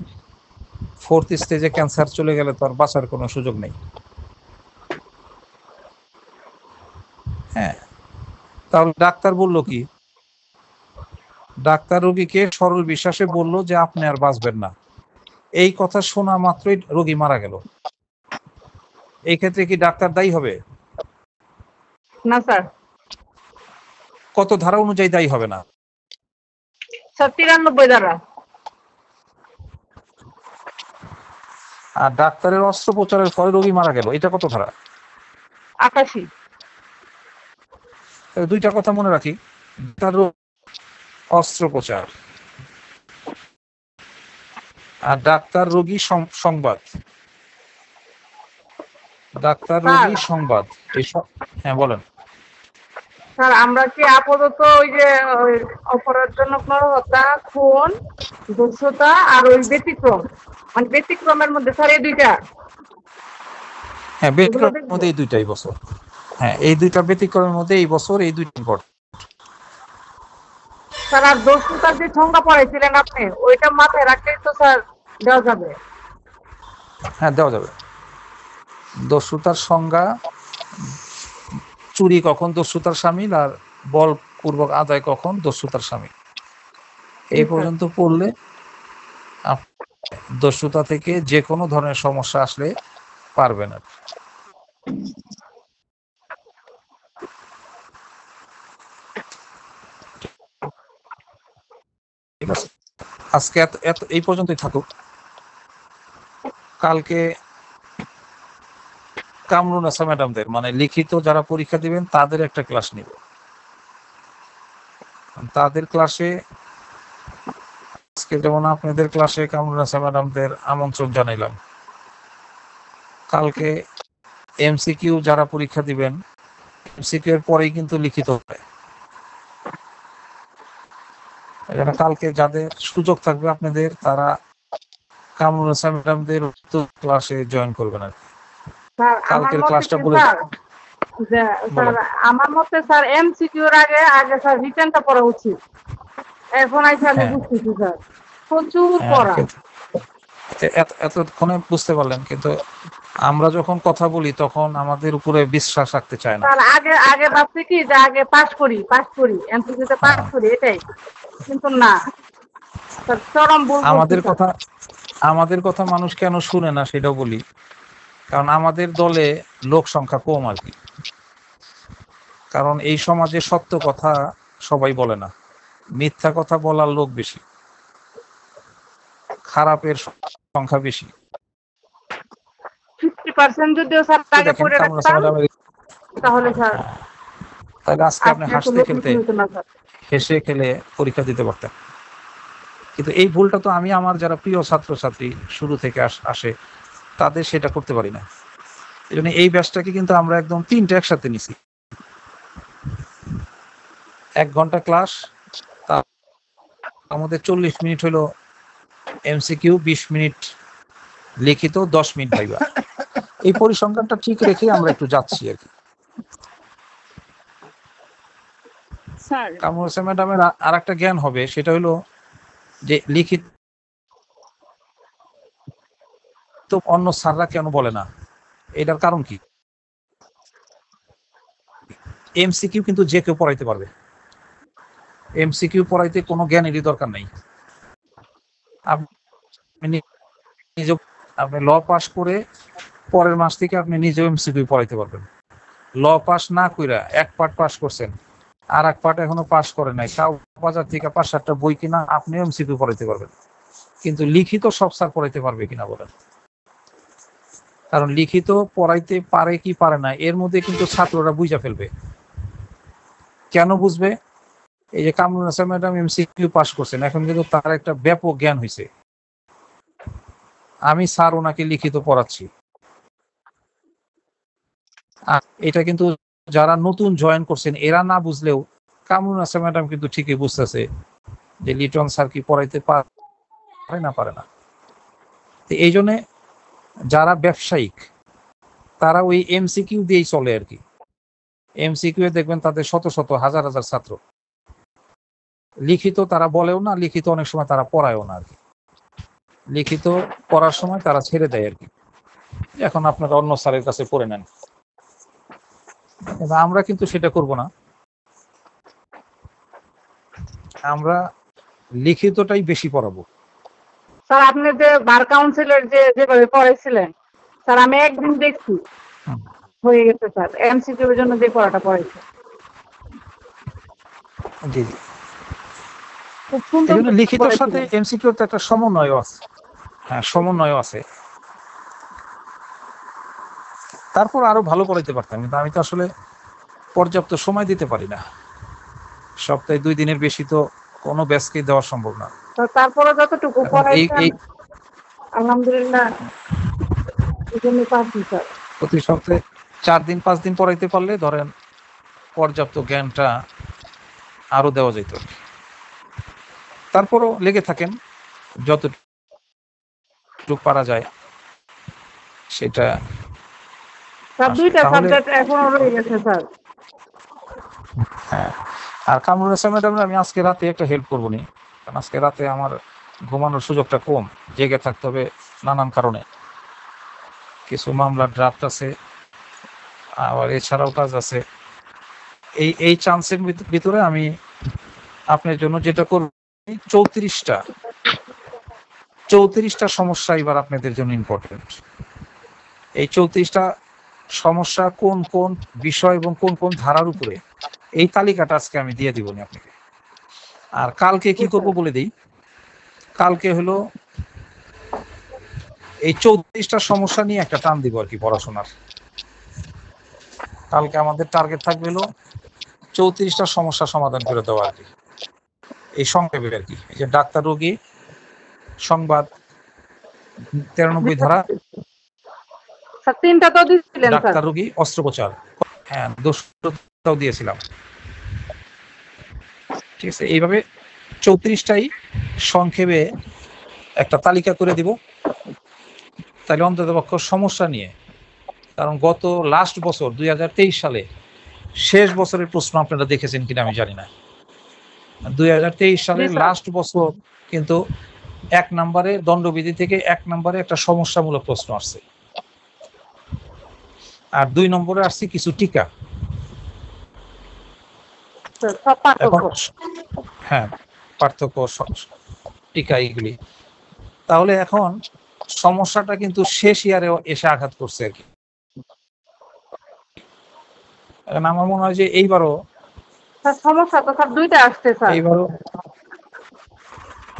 4th স্টেজে ক্যান্সার চলে গেলে তো আর বাঁচার কোনো সুযোগ নেই। হ্যাঁ, তাহলে ডাক্তার বলল কি? ডাক্তার রোগীকে সরল বিশ্বাসে বলল যে আপনি আর বাঁচবেন না। এই কথা শোনা মাত্রই রোগী মারা গেল। এই ক্ষেত্রে কি ডাক্তার দায়ী হবে? না স্যার। কত ধারা অনুযায়ী দায়ী হবে না? স্যার ৯৩ ধারা। আর ডাক্তারের অস্ত্রোপচারের ফলে রোগী মারা গেল, এটা কত ধারা? ৮৮। দুইটা কথা মনে রাখি, তার অস্ত্রোপচার আর ডাক্তার রোগী সংবাদ। ডাক্তার রোগী সংবাদ, হ্যাঁ বলেন। স্যার আমরা কি আপাতত ওই যে অপরাধজনক নরহত্যা, খুন, দস্যুতা আর ওই ব্যতিক্রম, মানে ব্যতিক্রমের মধ্যে স্যার এই দুইটা? হ্যাঁ, ব্যতিক্রমের মধ্যে এই দুইটাই বছর। হ্যাঁ, এই দুইটা ব্যতিক্রমের মধ্যে এই বছর এই দুইটা ইম্পর্টেন্ট। স্যার আর দস্যুতার যে সংজ্ঞা পড়াইছিলেন আপনি, ওইটা মাথায় রাখলেই তো স্যার দেওয়া যাবে। হ্যাঁ, দেওয়া যাবে। দস্যুতার সংজ্ঞা, চুরি কখন দস্যুতার শামিল আর বলপূর্বক আদায় কখন দস্যুতার শামিল, এই পর্যন্ত পড়লে দস্যুতা থেকে যে কোনো ধরনের সমস্যা আসলে পারবে না। ঠিক আছে, আজকে এই পর্যন্তই থাকুক। কালকে কামরুন্নেসা ম্যাডামদের মানে লিখিত যারা পরীক্ষা দিবেন তাদের একটা ক্লাস নিব। তাদের ক্লাসে আজকে যেমন আপনাদের ক্লাসে কামরুন্নেসা ম্যাডামদের আমন্ত্রণ জানাইলাম, কালকে এমসিকিউ যারা পরীক্ষা দিবেন এমসিকিউ এর পরেই কিন্তু লিখিত হবে। এখানে কালকে যাদের সুযোগ থাকবে আপনাদের, তারা কামরুন্নেসা ম্যাডামদের ক্লাসে জয়েন করবেন। আর কালকের ক্লাসটা বলে স্যার আমার মতে স্যার এমসিকিউ এর আগে স্যার রিটেনটা পড়া উচিত। এখন আইসা আমি বুঝতেছি স্যার প্রচুর পড়া। এতক্ষণে বুঝতে পারলেন, কিন্তু আমরা যখন কথা বলি তখন আমাদের উপরে বিশ্বাস রাখতে চায় না। স্যার আগে আগে ভাবছি কি যে আগে পাস করি এমসিকিউতে পাস হ্যাঁ, করি এটাই, কিন্তু না স্যার, চরম ভুল করছি স্যার। আমাদের কথা মানুষ কেন শুনে না সেটাও বলি। কারণ আমাদের দলে লোক সংখ্যা কম আর কি। কারণ এই সমাজে সত্য কথা সবাই বলে না, মিথ্যা কথা বলার লোক বেশি, খারাপের সংখ্যা বেশি। 50% যদিও স্যার আগে দেখেন পড়ে কামরুল রাখতাম ম্যাডামের, তাহলে স্যার তাহলে আজকে আপনি আপনি এত হাসতে লোক খেলতে হতো না স্যার। হেসে খেলে পরীক্ষা দিতে পারতেন। কিন্তু এই ভুলটা তো আমি আমার যারা প্রিয় ছাত্রছাত্রী শুরু থেকে আসে তাদের সেটা করতে পারি না। এই জন্য এই ব্যাচটাকে কিন্তু আমরা একদম 3টে একসাথে নিছি। 1 ঘন্টা ক্লাস, তার মধ্যে 40 মিনিট হলো এমসিকিউ, 20 মিনিট লিখিত, 10 মিনিট ভাইবা। এই পরিসংখ্যানটা ঠিক রেখে আমরা একটু যাচ্ছি আর কি। স্যার কামরুল হোসেন ম্যাডামের আর একটা জ্ঞান হবে, সেটা হলো যে লিখিত তো অন্য স্যাররা কেন বলে না, এটার কারণ কি? এমসিকিউ কিন্তু যে কেউ পড়াইতে পারবে, এমসিকিউ পড়াইতে কোনো জ্ঞানেরই দরকার নাই। আপনি নিজে আপনি ল পাস করে পরের মাস থেকে আপনি নিজেও এমসিকিউ পড়াইতে পারবেন। ল পাস না কইরা এক পার্ট পাস করছেন, আর এক পার্ট এখনো পাস করে নাই, তাও বাজার থেকে 5-7টা বই কিনা আপনি এমসিকিউ পড়াইতে পারবেন। কিন্তু লিখিত সব স্যার পড়াইতে পারবে কিনা বলেন? কারণ লিখিত পড়াইতে পারে কি পারে না এর মধ্যে কিন্তু ছাত্ররা বুঝা ফেলবে। কেন বুঝবে? এই যে Kamrul Hasan madam MCQ pass করছেন, এখন কিন্তু তার একটা ব্যাপক জ্ঞান হয়েছে। আমি স্যার ওনাকে লিখিত পড়াচ্ছি, আর এটা কিন্তু যারা নতুন জয়েন করছেন এরা না বুঝলেও কামরুল হাসান ম্যাডাম কিন্তু ঠিকই বুঝতেছে যে লিটন স্যার কি পড়াইতে পারে না। এই জন্য যারা ব্যবসায়িক তারা ওই এমসিকিউ দিয়েই চলে আর কি। এমসিকিউ দেখবেন তাদের শত শত হাজার হাজার ছাত্র, লিখিত তারা বলেও না, লিখিত অনেক সময় তারা পড়ায়ও না আর কি। লিখিত পড়ার সময় তারা ছেড়ে দেয় আর কি, এখন আপনারা অন্য স্যারের কাছে পড়ে নেন। আমরা কিন্তু সেটা করব না, আমরা লিখিতটাই বেশি পড়াবো। স্যার আপনি যে বার কাউন্সিলের যেভাবে পড়াইছিলেন স্যার, আমি একদিন দেখছি হয়ে গেছে স্যার, এমসিকিউ এর জন্য যে পড়াটা পড়াইছে জি জি, খুব সুন্দর এই জন্য লিখিতর সাথে পড়াইছিলেন। এমসিকিউর তো একটা সমন্বয় আছে। হ্যাঁ, সমন্বয় আছে। তারপর আরো ভালো পড়াইতে পারতাম, কিন্তু আমি তো আসলে পর্যাপ্ত সময় দিতে পারি না। সপ্তাহে 2 দিনের বেশি তো কোনো ব্যাচকে দেওয়া সম্ভব না। তো তারপরে যতটুকু এখন পড়াইছেন আলহামদুলিল্লাহ এই জন্য পারছি স্যার। প্রতি সপ্তাহে 4 দিন 5 দিন পড়াইতে পারলে ধরেন পর্যাপ্ত জ্ঞানটা আরো দেওয়া যেত। তারপরও লেগে থাকেন যতটুকু পারা যায় সেটা। স্যার 2টা তাহলে সাবজেক্ট এখনো রয়ে গেছে স্যার। হ্যাঁ, আর কামরুল হাসান ম্যাডাম আমি আজকে রাতে একটা হেল্প করবো নি, কারণ আজকে রাতে আমার ঘুমানোর সুযোগটা কম, জেগে থাকতে হবে নানান কারণে। কিছু মামলার ড্রাফট আছে, আবার এছাড়াও কাজ আছে। এই চান্সের ভিতরে আমি আপনার জন্য যেটা করব, 34টা সমস্যা এবার আপনাদের জন্য ইম্পর্টেন্ট। এই 34টা সমস্যা কোন কোন বিষয় এবং কোন কোন ধারার উপরে, এই তালিকাটা আজকে আমি দিয়ে দিব আপনাকে। আর কালকে কি করব বলে দিই। কালকে হলো এই 34টা সমস্যা নিয়ে একটা টান দিব আর কি পড়াশোনার। কালকে আমাদের টার্গেট থাকবে হলো 34টা সমস্যা সমাধান করে দেওয়া আর কি, এই সংক্ষেপে আর কি। এই যে ডাক্তার রোগী সংবাদ 93 ধারা, স্যার 3টা তো দিছিলেন স্যার। ডাক্তার রোগী অস্ত্রোপচার, হ্যাঁ দোষটাও দিয়েছিলাম। ঠিক আছে, এইভাবে 34টাই সংক্ষেপে একটা তালিকা করে দিব, তাহলে অন্ততপক্ষ সমস্যা নিয়ে। কারণ গত লাস্ট বছর 2023 সালে শেষ বছরের প্রশ্ন আপনারা দেখেছেন কিনা আমি জানি না, 2023 সালের লাস্ট বছর কিন্তু 1 নম্বরে দণ্ডবিধি থেকে 1 নম্বরে একটা সমস্যামূলক প্রশ্ন আসছে, আর 2 নম্বরে আসছে কিছু টিকা। সব এখন পার্থক্য। হ্যাঁ, পার্থক্য টিকা এগুলি। তাহলে এখন সমস্যাটা কিন্তু শেষ ইয়ারে এসে আঘাত করছে আর কি। এখন আমার মনে হয় যে এইবারও স্যার সমস্যা তো স্যার দুইটা আসছে স্যার। এইবারও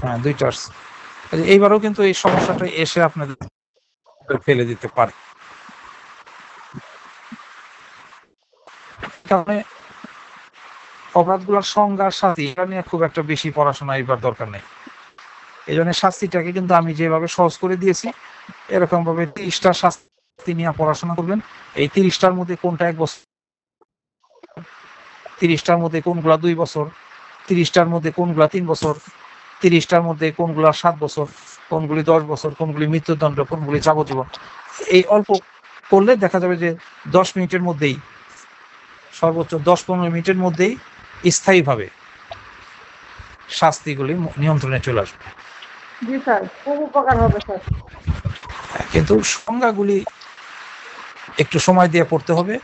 হ্যাঁ 2টা আসছে। এইবারও কিন্তু এই সমস্যাটা এসে আপনাদের ফেলে দিতে পারে। কারণে অপরাধগুলোর সংজ্ঞার শাস্তি এটা নিয়ে খুব একটা বেশি পড়াশোনা এবার দরকার নেই। এই জন্য শাস্তিটাকে কিন্তু আমি যেভাবে সহজ করে দিয়েছি এরকম ভাবে 30টা শাস্তি নিয়ে পড়াশোনা করবেন। এই 30টার মধ্যে কোনটা 1 বছর, 30টার মধ্যে কোনগুলা 2 বছর, 30টার মধ্যে কোনগুলা 3 বছর, 30টার মধ্যে কোনগুলা 7 বছর, কোনগুলি 10 বছর, কোনগুলি মৃত্যুদণ্ড, কোনগুলি যাবজ্জীবন। এই অল্প করলে দেখা যাবে যে 10 মিনিটের মধ্যেই, সর্বোচ্চ 10-15 মিনিটের মধ্যেই স্থায়ীভাবে শাস্তিগুলি নিয়ন্ত্রণে চলে আসবে। জি স্যার, খুব উপকার হবে স্যার। কিন্তু সংজ্ঞাগুলি একটু সময় দিয়ে পড়তে হবে,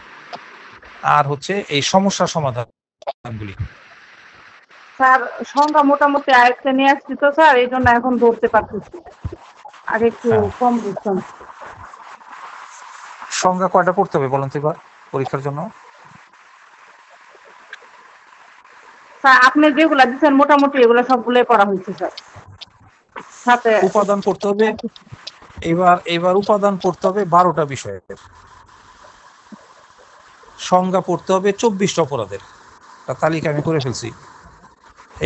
আর হচ্ছে এই সমস্যা সমাধানগুলি। স্যার সংখ্যা মোটামুটি আয়ত্তে নিয়ে আসছি তো স্যার, এই জন্য এখন ধরতে পারতেছি, আগে একটু কম বুঝতাম। সংজ্ঞা কয়টা পড়তে হবে বলেন তো এবার পরীক্ষার জন্য? স্যার আপনি যেগুলা দিচ্ছেন মোটামুটি এগুলো সবগুলোই পড়া হয়েছে স্যার। সাথে উপাদান পড়তে হবে, এবার উপাদান পড়তে হবে 12টা বিষয়ের। সংজ্ঞা পড়তে হবে 24টা অপরাধের, তালিকা আমি করে ফেলছি।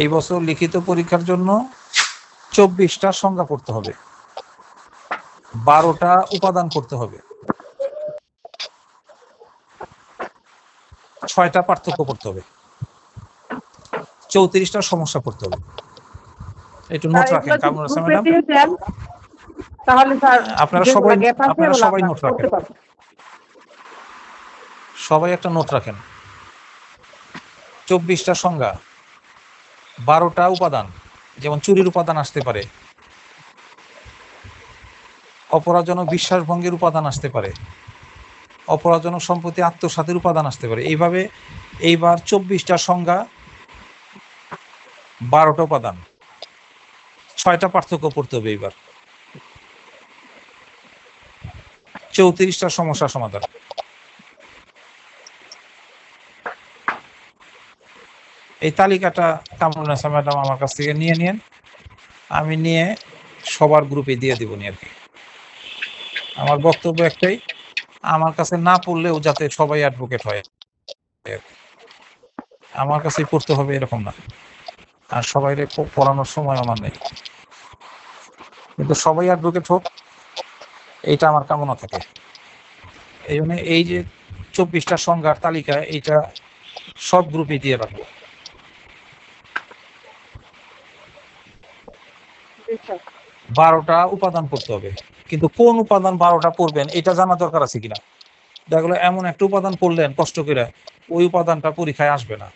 এই বছর লিখিত পরীক্ষার জন্য 24টা সংজ্ঞা পড়তে হবে, 12টা উপাদান পড়তে হবে, 6টা পার্থক্য পড়তে হবে, 34টা সমস্যা পড়তে হবে। একটু নোট রাখেন কামরুল হাসান ম্যাডাম। তাহলে স্যার আপনারা সবাই নোট রাখেন, সবাই একটা নোট রাখেন। 24টা সংজ্ঞা, 12টা উপাদান, যেমন চুরির উপাদান আসতে পারে, অপরাধজনক বিশ্বাসভঙ্গের উপাদান আসতে পারে, অপরাধজনক সম্পত্তি আত্মসাতের উপাদান আসতে পারে। এইভাবে এইবার 24টা সংজ্ঞা, 12টা উপাদান, 6টা পার্থক্য পড়তে হবে। এইবার 34টা সমস্যা সমাধান। এই তালিকাটা কামরুল হাসান ম্যাডাম আমার কাছ থেকে নিয়ে নিন, আমি নিয়ে সবার গ্রুপে দিয়ে দেবো নি আর কি। আমার বক্তব্য একটাই, আমার কাছে না পড়লেও যাতে সবাই অ্যাডভোকেট হয়, আমার কাছেই পড়তে হবে এরকম না। আর সবাই পড়ানোর সময় আমার নেই, কিন্তু সবাই অ্যাডভোকেট হোক এইটা আমার কামনা থাকে। এই জন্য এই যে 24টা সংজ্ঞার তালিকা এইটা সব গ্রুপে দিয়ে রাখবো। স্যার 12টা উপাদান পড়তে হবে, কিন্তু কোন উপাদান 12টা পড়বেন এটা জানা দরকার আছে কিনা। দেখা গেলো এমন একটা উপাদান পড়লেন কষ্ট করে, ওই উপাদানটা পরীক্ষায় আসবে না,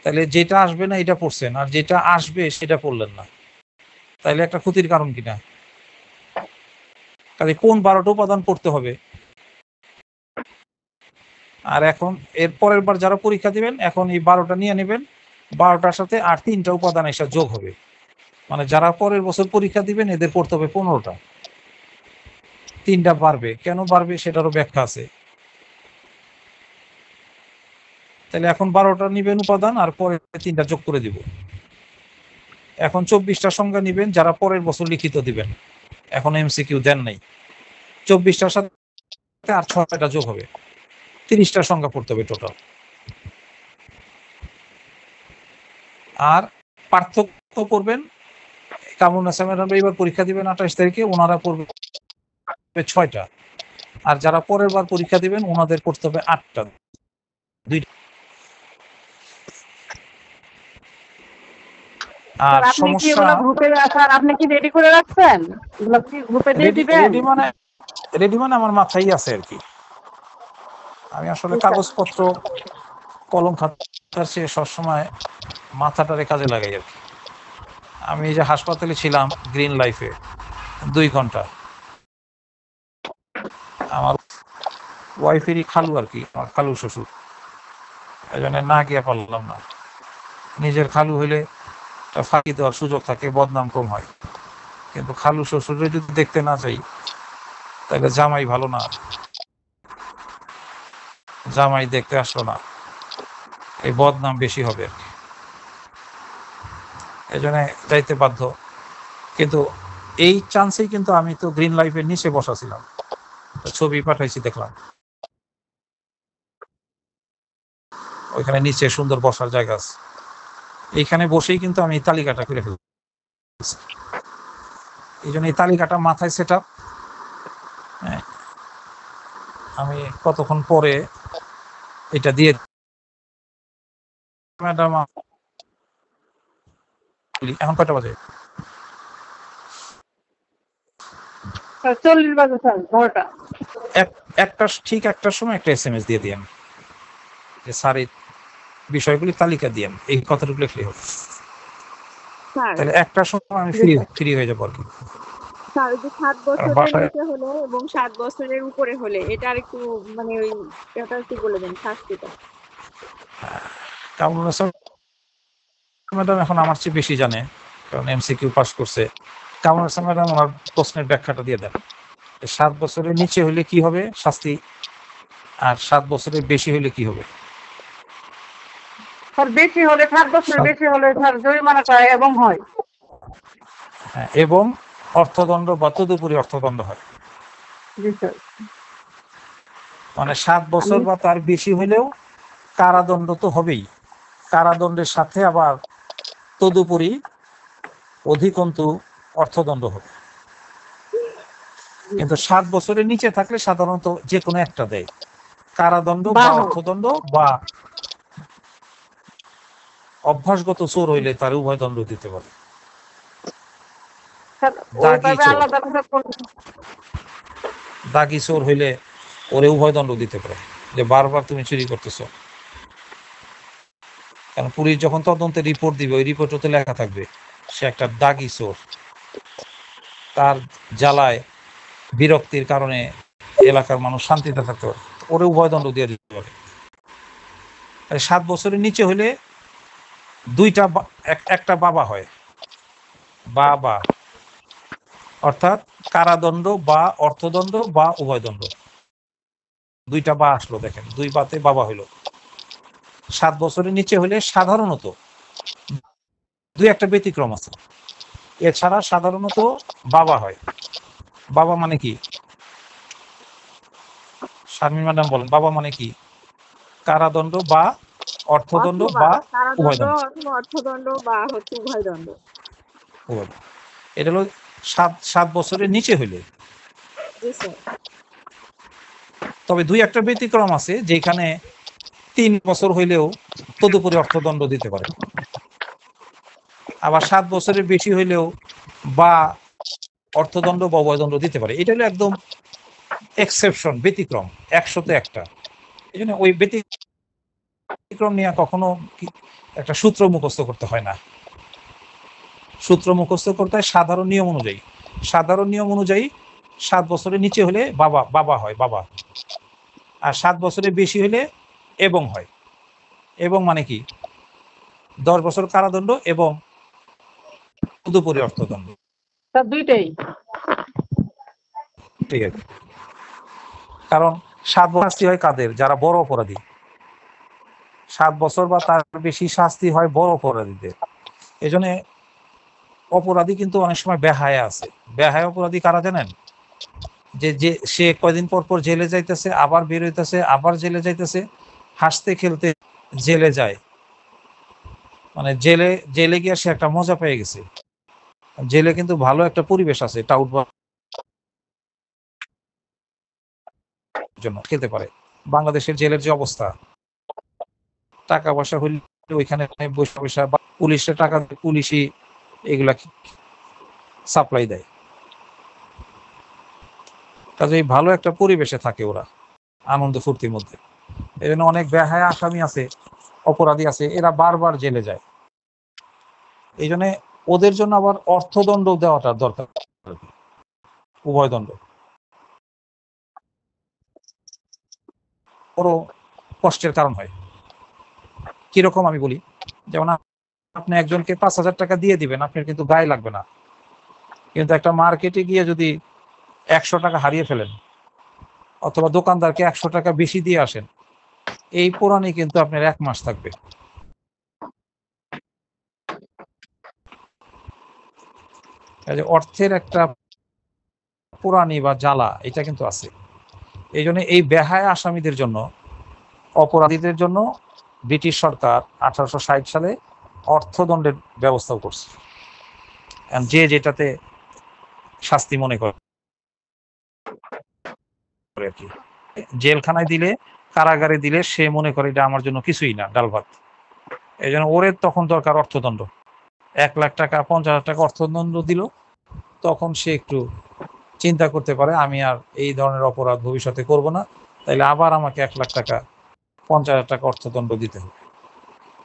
তাহলে যেটা আসবে না এটা পড়ছেন, আর যেটা আসবে সেটা পড়লেন না, তাইলে একটা ক্ষতির কারণ কিনা। কাজে কোন 12টা উপাদান পড়তে হবে। আর এখন এর পরের বার যারা পরীক্ষা দিবেন এখন এই 12টা নিয়ে নেবেন, 12টার সাথে আর 3টা উপাদান এসে যোগ হবে, মানে যারা পরের বছর পরীক্ষা দিবেন এদের পড়তে হবে 15টা, 3টা বাড়বে। কেন বাড়বে সেটারও ব্যাখ্যা আছে। তাহলে এখন 12টা নিবেন উপাদান, আর পরে 3টা যোগ করে দিব। এখন 24টা সংখ্যা নিবেন যারা পরের বছর লিখিত দিবেন, এখন এমসিকিউ দেন নাই, 24টার সাথে আর 6টা যোগ হবে, 30টা সংখ্যা পড়তে হবে টোটাল। আর পার্থক্য পড়বেন কামরুল হাসান ম্যাডাম এবার পরীক্ষা দিবেন 28 তারিখে, ওনারা পড়বে 6টা, আর যারা পরের বার পরীক্ষা দিবেন ওনাদের পড়তে হবে 8টা, 2টা। আর সমস্যা আপনি কি রেডি করে রাখছেন? এগুলো কি গ্রুপে দিয়ে দিবেন? রেডি মানে আমার মাথায় আছে আর কি। আমি আসলে কাগজপত্র কলম খাতার চেয়ে সবসময় মাথাটারে কাজে লাগাই আর কি। আমি যে হাসপাতালে ছিলাম গ্রিন লাইফে 2 ঘন্টা, আমার ওয়াইফেরই খালু আর কি, আমার খালু শ্বশুর, এই জন্য না গিয়ে পারলাম না। নিজের খালু হইলে ফাঁকি দেওয়ার সুযোগ থাকে, বদনাম কম হয়, কিন্তু খালু শ্বশুরে যদি দেখতে না চাই তাহলে জামাই ভালো না, জামাই দেখতে আসলো না, এই বদনাম বেশি হবে আর কি। এই জন্য যাইতে বাধ্য। কিন্তু এই চান্সেই কিন্তু আমি তো গ্রিন লাইফের নিচে বসা ছিলাম, ছবি পাঠাইছি দেখলাম, ওইখানে নিচে সুন্দর বসার জায়গা আছে, এইখানে বসেই কিন্তু আমি এই তালিকাটা করে ফেলছি। এই জন্য এই তালিকাটা মাথায় সেট আপ, আমি কতক্ষণ পরে এটা দিয়ে ম্যাডাম এখন কয়টা বাজে? 40 বাজে স্যার, 12টা। ঠিক একটার সময় একটা SMS দিয়ে দিয়েন যে স্যার এই বিষয়গুলি তালিকা দিয়েন, এই কথাটুকু লিখলেই হবে, স্যার তাহলে একটার সময় আমি ফ্রি হয়ে যাবো আর কি। স্যার ওই যে 7 বছরের বাসায় নিচে হলে এবং 7 বছরের উপরে হলে এটা আর একটু মানে ওই এটা একটু বলে দেন শাস্তিটা। কামরুল হাসান ম্যাডাম এখন আমার চেয়ে বেশি জানে, কারণ MCQ পাস করছে। কামরুল হাসান ম্যাডাম ওনার প্রশ্নের ব্যাখ্যাটা দিয়ে দেন, 7 বছরের নিচে হলে কি হবে শাস্তি, আর 7 বছরের বেশি হলে কি হবে। স্যার বেশি হলে 7 বছর বেশি হলে স্যার জরিমানা করে এবং হয়। হ্যাঁ, এবং অর্থদণ্ড বা তদুপরি অর্থদণ্ড হয়। জি স্যার। মানে 7 বছর বা তার বেশি হলেও কারাদণ্ড তো হবেই, কারাদণ্ডের সাথে আবার তদুপরি অধিকন্তু অর্থদণ্ড হবে। কিন্তু 7 বছরের নিচে থাকলে সাধারণত যে কোনো একটা দেয়, কারাদণ্ড বা অর্থদণ্ড, বা অভ্যাসগত চোর হইলে তার উভয় দণ্ড দিতে পারে। দাগি চোর হইলে ওরে উভয় দণ্ড দিতে পারে, যে বারবার তুমি চুরি করতেছো। কারণ পুলিশ যখন তদন্তে রিপোর্ট দিবে, ওই রিপোর্টে লেখা থাকবে সে একটা দাগি চোর, তার জ্বালায় বিরক্তির কারণে এলাকার মানুষ শান্তিতে থাকতে পারে, ওরে উভয় দণ্ড দিয়ে দিতে পারে। 7 বছরের নিচে হলে একটা বাবা হয়, বাবা, অর্থাৎ কারাদণ্ড বা অর্থদণ্ড বা উভয় দণ্ড, 2টা বা আসলো, দেখেন 2 বাতে বাবা হইল। 7 বছরের নিচে হলে সাধারণত 2-একটা ব্যতিক্রম আছে, এছাড়া সাধারণত বাবা হয়। বাবা মানে কি শারমিন ম্যাডাম বলেন, বাবা মানে কি? কারাদণ্ড বা অর্থদণ্ড বা উভয় দণ্ড, অর্থদণ্ড বা হচ্ছে উভয় দণ্ড। এটা হলো 7 বছরের নিচে হইলে। তবে 2-একটা ব্যতিক্রম আছে, যেখানে 3 বছর হইলেও তদুপরি অর্থদণ্ড দিতে পারে, আবার 7 বছরের বেশি হইলেও বা অর্থদণ্ড বা উভয়দণ্ড দিতে পারে। এটা হলো একদম এক্সেপশন, ব্যতিক্রম, 100-তে 1টা। এই জন্য ওই ব্যতিক্রম নিয়ে কখনো একটা সূত্র মুখস্থ করতে হয় না, সূত্র মুখস্থ করতে হয় সাধারণ নিয়ম অনুযায়ী। সাধারণ নিয়ম অনুযায়ী 7 বছরের নিচে হলে বাবা হয়, বাবা, আর 7 বছরের বেশি হলে এবং হয়। এবং মানে কি 10 বছর কারাদণ্ড এবং তদুপরি অর্থদণ্ড, দুইটাই। ঠিক আছে, কারণ 7 বছর শাস্তি হয় কাদের? যারা বড় অপরাধী। 7 বছর বা তার বেশি শাস্তি হয় বড় অপরাধীদের। এই জন্য অপরাধী কিন্তু অনেক সময় বেহায়া আছে। বেহায়া অপরাধী কারা জানেন? যে সে কয়দিন পর জেলে যাইতেছে, আবার বের হইতেছে, আবার জেলে যাইতেছে, হাসতে খেলতে জেলে যায়, মানে জেলে গিয়ে সে একটা মজা পেয়ে গেছে। জেলে কিন্তু ভালো একটা পরিবেশ আছে, টাউট জন্য খেলতে পারে। বাংলাদেশের জেলের যে অবস্থা, টাকা পয়সা হইলে ওইখানে পয়সা বা পুলিশের টাকা, পুলিশই এগুলা সাপ্লাই দেয়, কাজেই ভালো একটা পরিবেশে থাকে ওরা, আনন্দ ফুর্তির মধ্যে। এই জন্য অনেক বেহায়া আসামি আছে, অপরাধী আছে, এরা বারবার জেলে যায়। এই জন্য ওদের জন্য আবার অর্থদণ্ড দেওয়াটা দরকার, উভয় দণ্ড। বড় কষ্টের কারণ হয়। কিরকম আমি বলি, যেমন আপনি একজনকে 5,000 টাকা দিয়ে দিবেন, আপনার কিন্তু গায়ে লাগবে না, কিন্তু একটা মার্কেটে গিয়ে যদি 100 টাকা হারিয়ে ফেলেন অথবা দোকানদারকে 100 টাকা বেশি দিয়ে আসেন, এই পুরানি কিন্তু আপনার 1 মাস থাকবে। অর্থের একটা পুরানি বা জ্বালা এটা কিন্তু আছে। এই জন্য এই বেহায়া আসামিদের জন্য, অপরাধীদের জন্য ব্রিটিশ সরকার 1860 সালে অর্থদণ্ডের ব্যবস্থাও করছে। যে যেটাতে শাস্তি মনে করে আর কি। জেলখানায় দিলে, কারাগারে দিলে সে মনে করে এটা আমার জন্য কিছুই না, ডাল ভাত। এই জন্য ওরে তখন দরকার অর্থদণ্ড। 1 লাখ টাকা 50,000 টাকা অর্থদণ্ড দিল, তখন সে একটু চিন্তা করতে পারে আমি আর এই ধরনের অপরাধ ভবিষ্যতে করব না, তাইলে আবার আমাকে 1 লাখ টাকা 50,000 টাকা অর্থদণ্ড দিতে হবে।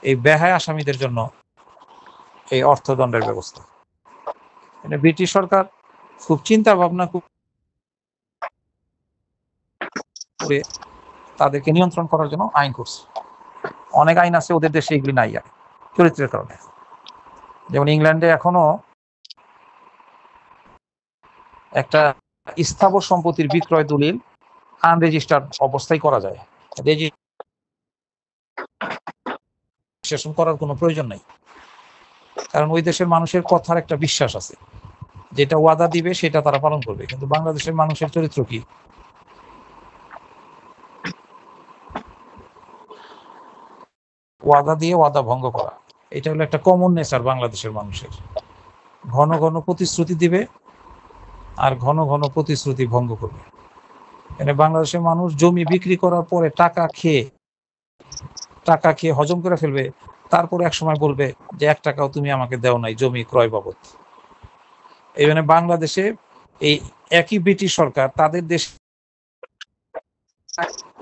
এই বেহায়া আসামিদের জন্য এই অর্থদণ্ডের ব্যবস্থা। এটা ব্রিটিশ সরকার খুব চিন্তা ভাবনা করে তাদেরকে নিয়ন্ত্রণ করার জন্য আইন করছে। অনেক আইন আছে, ওদের দেশে এগুলি নাই আর, চরিত্রের কারণে। যেমন ইংল্যান্ডে এখনো একটা স্থাবর সম্পত্তির বিক্রয় দলিল আনরেজিস্টার্ড অবস্থায় করা যায়, রেজিস্ট্রেশন করার কোনো প্রয়োজন নাই। কারণ ওই দেশের মানুষের কথার একটা বিশ্বাস আছে, যেটা ওয়াদা দিবে সেটা তারা পালন করবে। কিন্তু বাংলাদেশের মানুষের চরিত্র কি? ওয়াদা দিয়ে ওয়াদা ভঙ্গ করা, এটা হলো একটা কমন নেচার বাংলাদেশের মানুষের। ঘন ঘন প্রতিশ্রুতি দিবে আর ঘন ঘন প্রতিশ্রুতি ভঙ্গ করবে। মানে বাংলাদেশের মানুষ জমি বিক্রি করার পরে টাকা খেয়ে হজম করে ফেলবে, তারপরে এক সময় বলবে যে 1 টাকাও তুমি আমাকে দেও নাই জমি ক্রয় বাবদ। এই জন্য বাংলাদেশে এই একই ব্রিটিশ সরকার তাদের দেশ,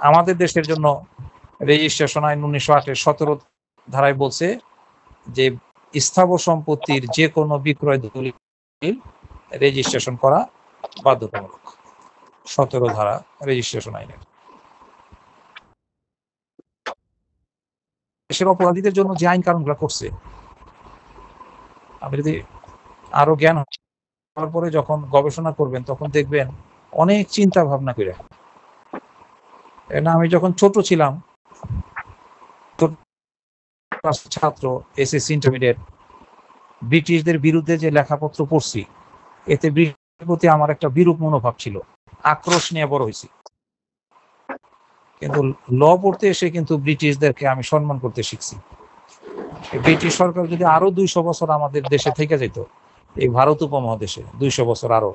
আমাদের দেশের জন্য রেজিস্ট্রেশন আইন 1908-এর 17 ধারায় বলছে যে স্থাবর সম্পত্তির যে কোনো বিক্রয় দলিল রেজিস্ট্রেশন করা বাধ্যতামূলক। 17 ধারা রেজিস্ট্রেশন আইনের। দেশের অপরাধীদের জন্য যে আইন কানুনগুলো করছে, আপনি যদি আরো জ্ঞান হওয়ার পরে যখন গবেষণা করবেন তখন দেখবেন অনেক চিন্তা ভাবনা করে। আমি যখন ছোট ছিলাম, ছাত্র, এসএসসি ইন্টারমিডিয়েট, ব্রিটিশদের বিরুদ্ধে যে লেখাপত্র পড়ছি, এতে ব্রিটিশের প্রতি আমার একটা বিরূপ মনোভাব ছিল, আক্রোশ নিয়ে বড় হয়েছি। কিন্তু ল পড়তে এসে কিন্তু ব্রিটিশদেরকে আমি সম্মান করতে শিখছি। ব্রিটিশ সরকার যদি আরো 200 বছর আমাদের দেশে থেকে যেত, এই ভারত উপমহাদেশে 200 বছর আরো,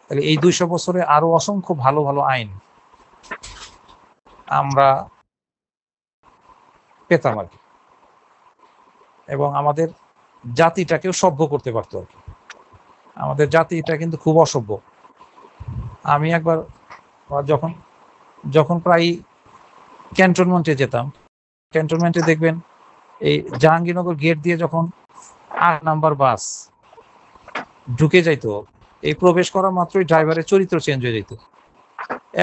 তাহলে এই 200 বছরে আরো অসংখ্য ভালো ভালো আইন আমরা পেতাম আর কি, এবং আমাদের জাতিটাকেও সভ্য করতে পারতো আর কি। আমাদের জাতিটা কিন্তু খুব অসভ্য। আমি একবার যখন প্রায় ক্যান্টনমেন্টে যেতাম, ক্যান্টনমেন্টে দেখবেন এই জাহাঙ্গীরনগর গেট দিয়ে যখন 8 নাম্বার বাস ঢুকে যাইতো, এই প্রবেশ করা মাত্রই ড্রাইভারের চরিত্র চেঞ্জ হয়ে যেত।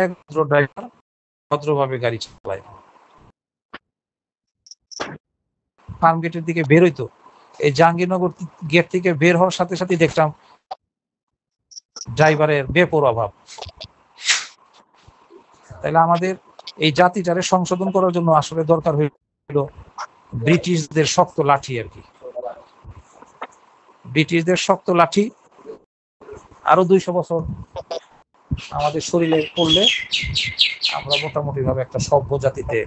এক ড্রাইভার ভদ্রভাবে গাড়ি চালায়, ফার্ম গেটের দিকে বের হইতো, এই জাহাঙ্গীরনগর গেট থেকে বের হওয়ার সাথে সাথে দেখতাম ড্রাইভারের বেপরোয়া ভাব। তাইলে আমাদের এই জাতিটারে সংশোধন করার জন্য আসলে দরকার হইল ব্রিটিশদের শক্ত লাঠি আর কি। ব্রিটিশদের শক্ত লাঠি আরো 200 বছর আমাদের শরীরে পড়লে আমরা মোটামুটি ভাবে একটা সভ্য জাতিতে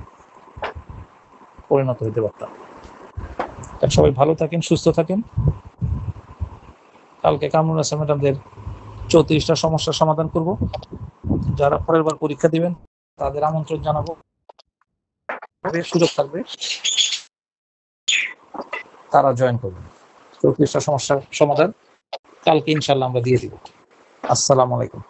পরিণত হইতে পারতাম। সবাই ভালো থাকেন, সুস্থ থাকেন। কালকে কামরুল হাসান ম্যাডামদের 34টা সমস্যার সমাধান করব। যারা পরের বার পরীক্ষা দিবেন তাদের আমন্ত্রণ জানাবো, সুযোগ থাকবে, তারা জয়েন করবেন। 34টা সমস্যার সমাধান কালকে ইনশাল্লাহ আমরা দিয়ে দিব। আসসালামু আলাইকুম।